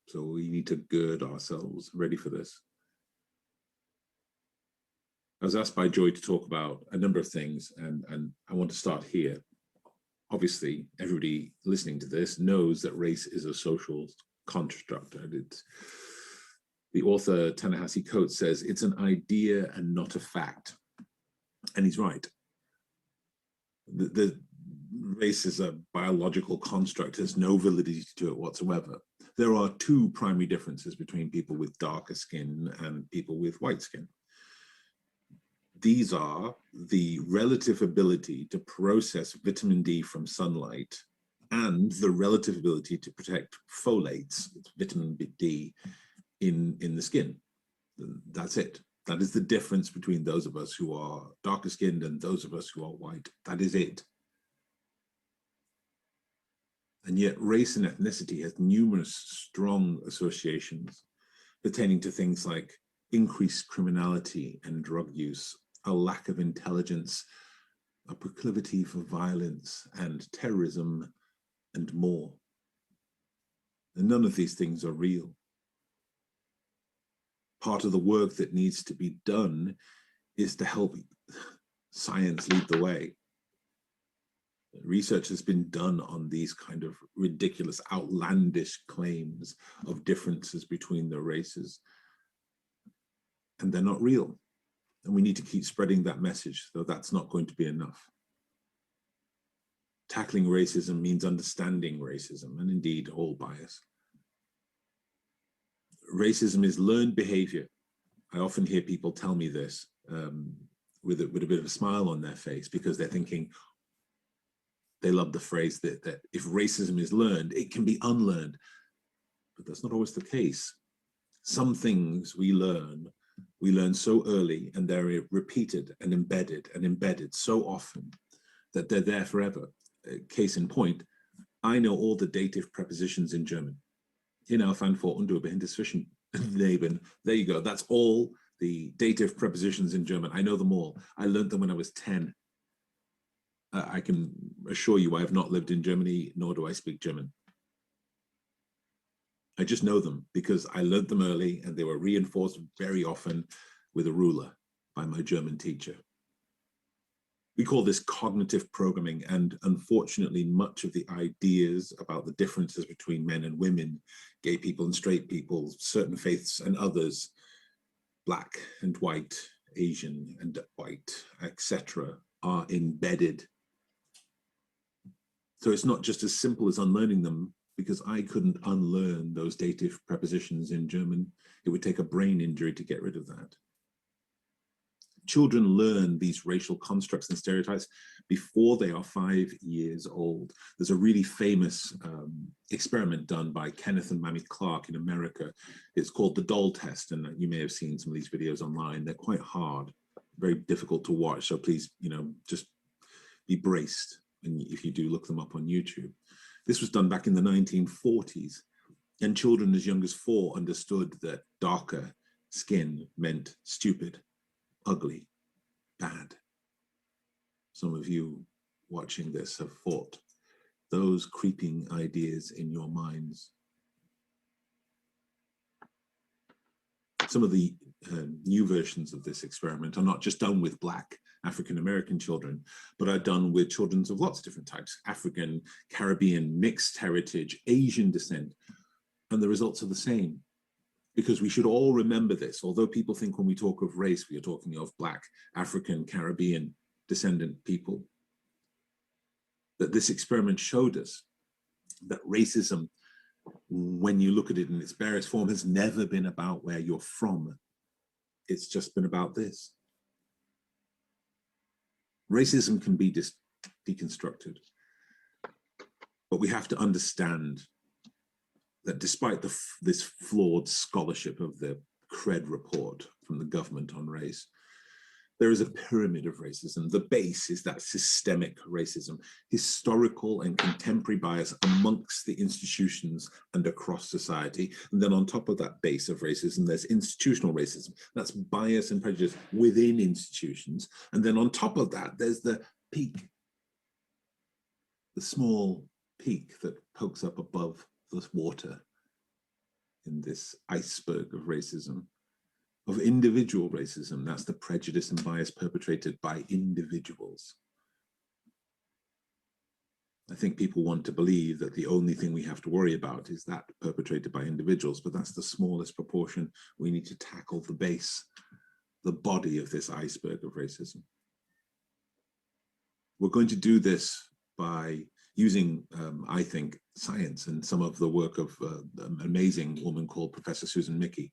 Speaker 5: so we need to gird ourselves ready for this. I was asked by Joy to talk about a number of things, and I want to start here. Obviously, everybody listening to this knows that race is a social construct, and it's, the author Ta-Nehisi Coates says it's an idea and not a fact, and he's right. The race is a biological construct, there's no validity to it whatsoever. There are two primary differences between people with darker skin and people with white skin. These are the relative ability to process vitamin D from sunlight and the relative ability to protect folates, vitamin D, in the skin. That's it. That is the difference between those of us who are darker skinned and those of us who are white. That is it. And yet race and ethnicity has numerous strong associations pertaining to things like increased criminality and drug use, a lack of intelligence, a proclivity for violence and terrorism, and more. And none of these things are real. Part of the work that needs to be done is to help science lead the way. Research has been done on these kind of ridiculous, outlandish claims of differences between the races, and they're not real. And we need to keep spreading that message, though that's not going to be enough. Tackling racism means understanding racism, and indeed all bias. Racism is learned behavior. I often hear people tell me this with a bit of a smile on their face, because they're thinking, they love the phrase that if racism is learned, it can be unlearned. But that's not always the case. Some things we learn so early, and they're repeated and embedded so often that they're there forever. Case in point, I know all the dative prepositions in German. Fan vor und über hinter zwischen neben. There you go. That's all the dative prepositions in German. I know them all. I learned them when I was 10. I can assure you I have not lived in Germany, nor do I speak German. I just know them because I learned them early, and they were reinforced very often with a ruler by my German teacher. We call this cognitive programming, and unfortunately, much of the ideas about the differences between men and women, gay people and straight people, certain faiths and others, black and white, Asian and white, etc., are embedded. So it's not just as simple as unlearning them, because I couldn't unlearn those dative prepositions in German. It would take a brain injury to get rid of that. Children learn these racial constructs and stereotypes before they are 5 years old. There's a really famous experiment done by Kenneth and Mamie Clark in America. It's called the doll test, and you may have seen some of these videos online. They're quite hard, very difficult to watch, so please, just be braced if you do look them up on YouTube. This was done back in the 1940s, and children as young as 4 understood that darker skin meant stupid, ugly, bad. Some of you watching this have fought those creeping ideas in your minds. Some of the new versions of this experiment are not just done with Black African-American children, but are done with children of lots of different types: African, Caribbean, mixed heritage, Asian descent, and the results are the same. Because we should all remember this, although people think when we talk of race, we are talking of Black, African, Caribbean descendant people, that this experiment showed us that racism, when you look at it in its various form, has never been about where you're from. It's just been about this. Racism can be deconstructed, but we have to understand that despite this flawed scholarship of the CRED report from the government on race, there is a pyramid of racism. The base is that systemic racism, historical and contemporary bias amongst the institutions and across society. And then on top of that base of racism, there's institutional racism. That's bias and prejudice within institutions. And then on top of that, there's the peak, the small peak that pokes up above the water in this iceberg of racism. of individual racism. That's the prejudice and bias perpetrated by individuals. I think people want to believe that the only thing we have to worry about is that perpetrated by individuals, but that's the smallest proportion. We need to tackle the base, the body of this iceberg of racism. We're going to do this by using, I think, science and some of the work of an amazing woman called Professor Susan Mickey,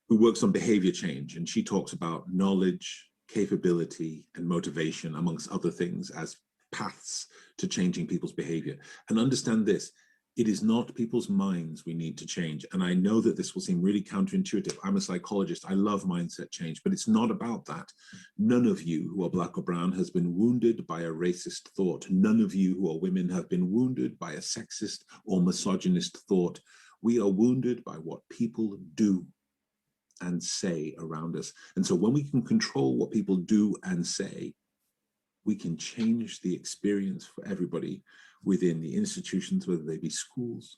Speaker 5: who works on behavior change. And she talks about knowledge, capability, and motivation, amongst other things, as paths to changing people's behavior. And understand this, it is not people's minds we need to change. And I know that this will seem really counterintuitive. I'm a psychologist, I love mindset change, but it's not about that. None of you who are Black or brown has been wounded by a racist thought. None of you who are women have been wounded by a sexist or misogynist thought. We are wounded by what people do and say around us. And so when we can control what people do and say, we can change the experience for everybody within the institutions, whether they be schools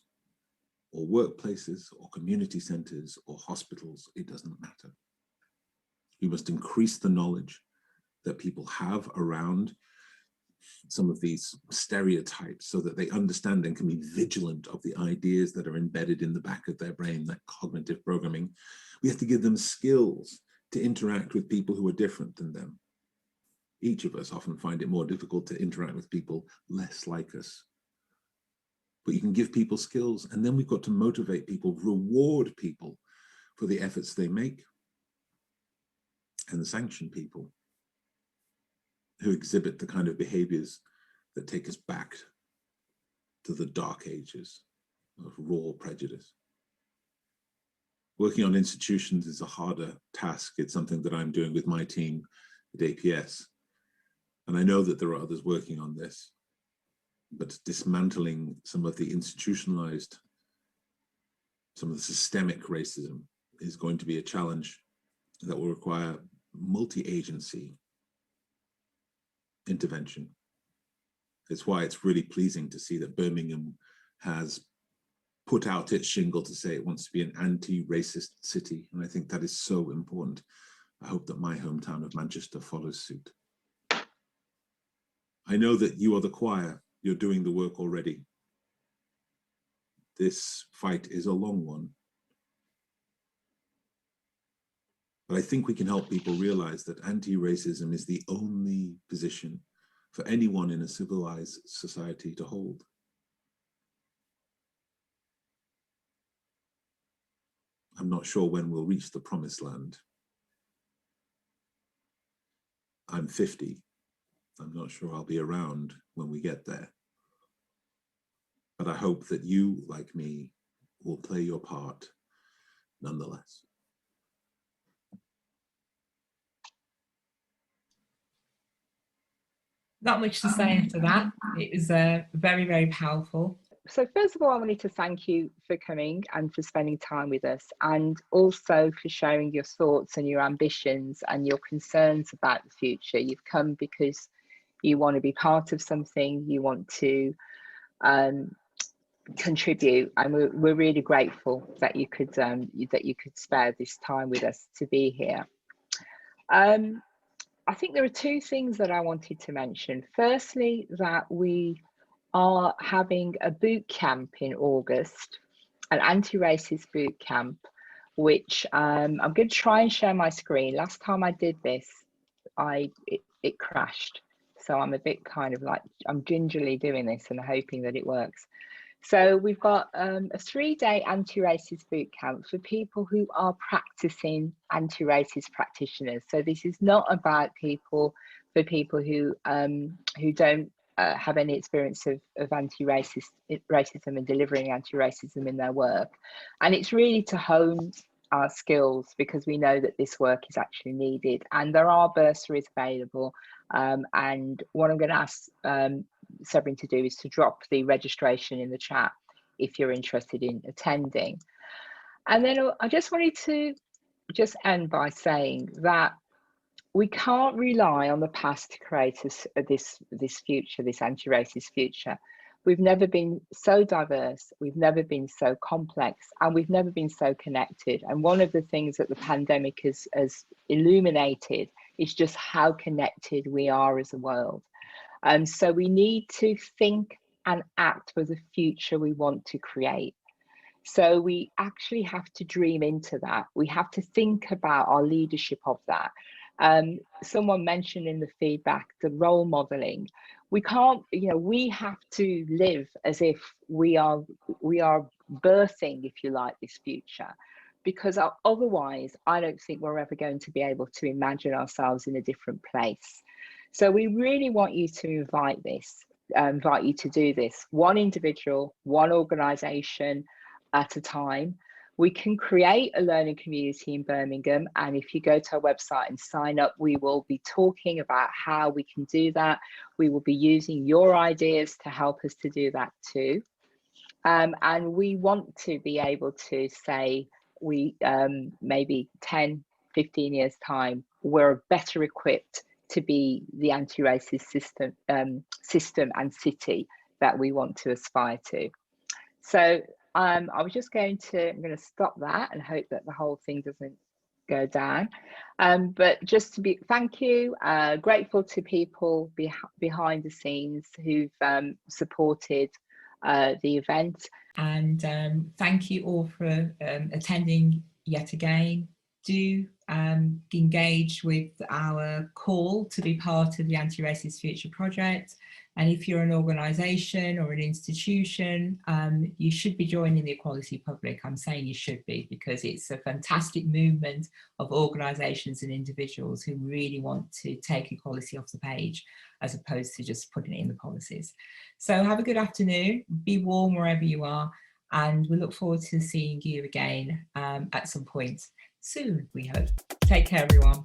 Speaker 5: or workplaces or community centers or hospitals. It doesn't matter. We must increase the knowledge that people have around some of these stereotypes so that they understand and can be vigilant of the ideas that are embedded in the back of their brain, that cognitive programming. We have to give them skills to interact with people who are different than them. Each of us often find it more difficult to interact with people less like us. But you can give people skills, and then we've got to motivate people, reward people for the efforts they make, and sanction people who exhibit the kind of behaviors that take us back to the dark ages of raw prejudice. Working on institutions is a harder task. It's something that I'm doing with my team at APS. And I know that there are others working on this, but dismantling some of the institutionalized, some of the systemic racism is going to be a challenge that will require multi-agency intervention. It's why it's really pleasing to see that Birmingham has put out its shingle to say it wants to be an anti-racist city. And I think that is so important. I hope that my hometown of Manchester follows suit. I know that you are the choir, you're doing the work already. This fight is a long one. But I think we can help people realize that anti-racism is the only position for anyone in a civilized society to hold. I'm not sure when we'll reach the promised land. I'm 50. I'm not sure I'll be around when we get there. But I hope that you, like me, will play your part nonetheless.
Speaker 7: Not much to say after that. It was very, very powerful.
Speaker 2: So first of all, I wanted to thank you for coming and for spending time with us, and also for sharing your thoughts and your ambitions and your concerns about the future. You've come because you want to be part of something, you want to contribute, and we're really grateful that you could spare this time with us to be here. I think there are two things that I wanted to mention. Firstly, that we are having a boot camp in August, an anti-racist boot camp, which I'm going to try and share my screen. Last time I did this, it crashed. So I'm a bit kind of like, I'm gingerly doing this and hoping that it works. So we've got a 3-day anti-racist boot camp for people who are practicing anti-racist practitioners. So this is not about people who don't have any experience of anti-racism and delivering anti-racism in their work. And it's really to hone our skills, because we know that this work is actually needed, and there are bursaries available. And what I'm going to ask Severin to do is to drop the registration in the chat if you're interested in attending. And then I just wanted to just end by saying that we can't rely on the past to create this future, this anti-racist future. We've never been so diverse, we've never been so complex, and we've never been so connected. And one of the things that the pandemic has illuminated is just how connected we are as a world. And so we need to think and act for the future we want to create. So we actually have to dream into that. We have to think about our leadership of that. Someone mentioned in the feedback, the role modeling. We can't, we have to live as if we are birthing, if you like, this future, because otherwise I don't think we're ever going to be able to imagine ourselves in a different place. So we really want you to invite you to do this, one individual, one organisation at a time. We can create a learning community in Birmingham, and if you go to our website and sign up, we will be talking about how we can do that. We will be using your ideas to help us to do that too. And we want to be able to say, we maybe 10, 15 years time, we're better equipped to be the anti-racist system and city that we want to aspire to. So I'm going to stop that and hope that the whole thing doesn't go down. But just to thank you, grateful to people behind the scenes who've supported the event.
Speaker 7: And thank you all for attending yet again. Do engage with our call to be part of the Anti-Racist Future Project. And if you're an organisation or an institution, you should be joining the Equality Public. I'm saying you should be, because it's a fantastic movement of organisations and individuals who really want to take equality off the page, as opposed to just putting it in the policies. So have a good afternoon, be warm wherever you are, and we look forward to seeing you again at some point soon, we hope. Take care, everyone.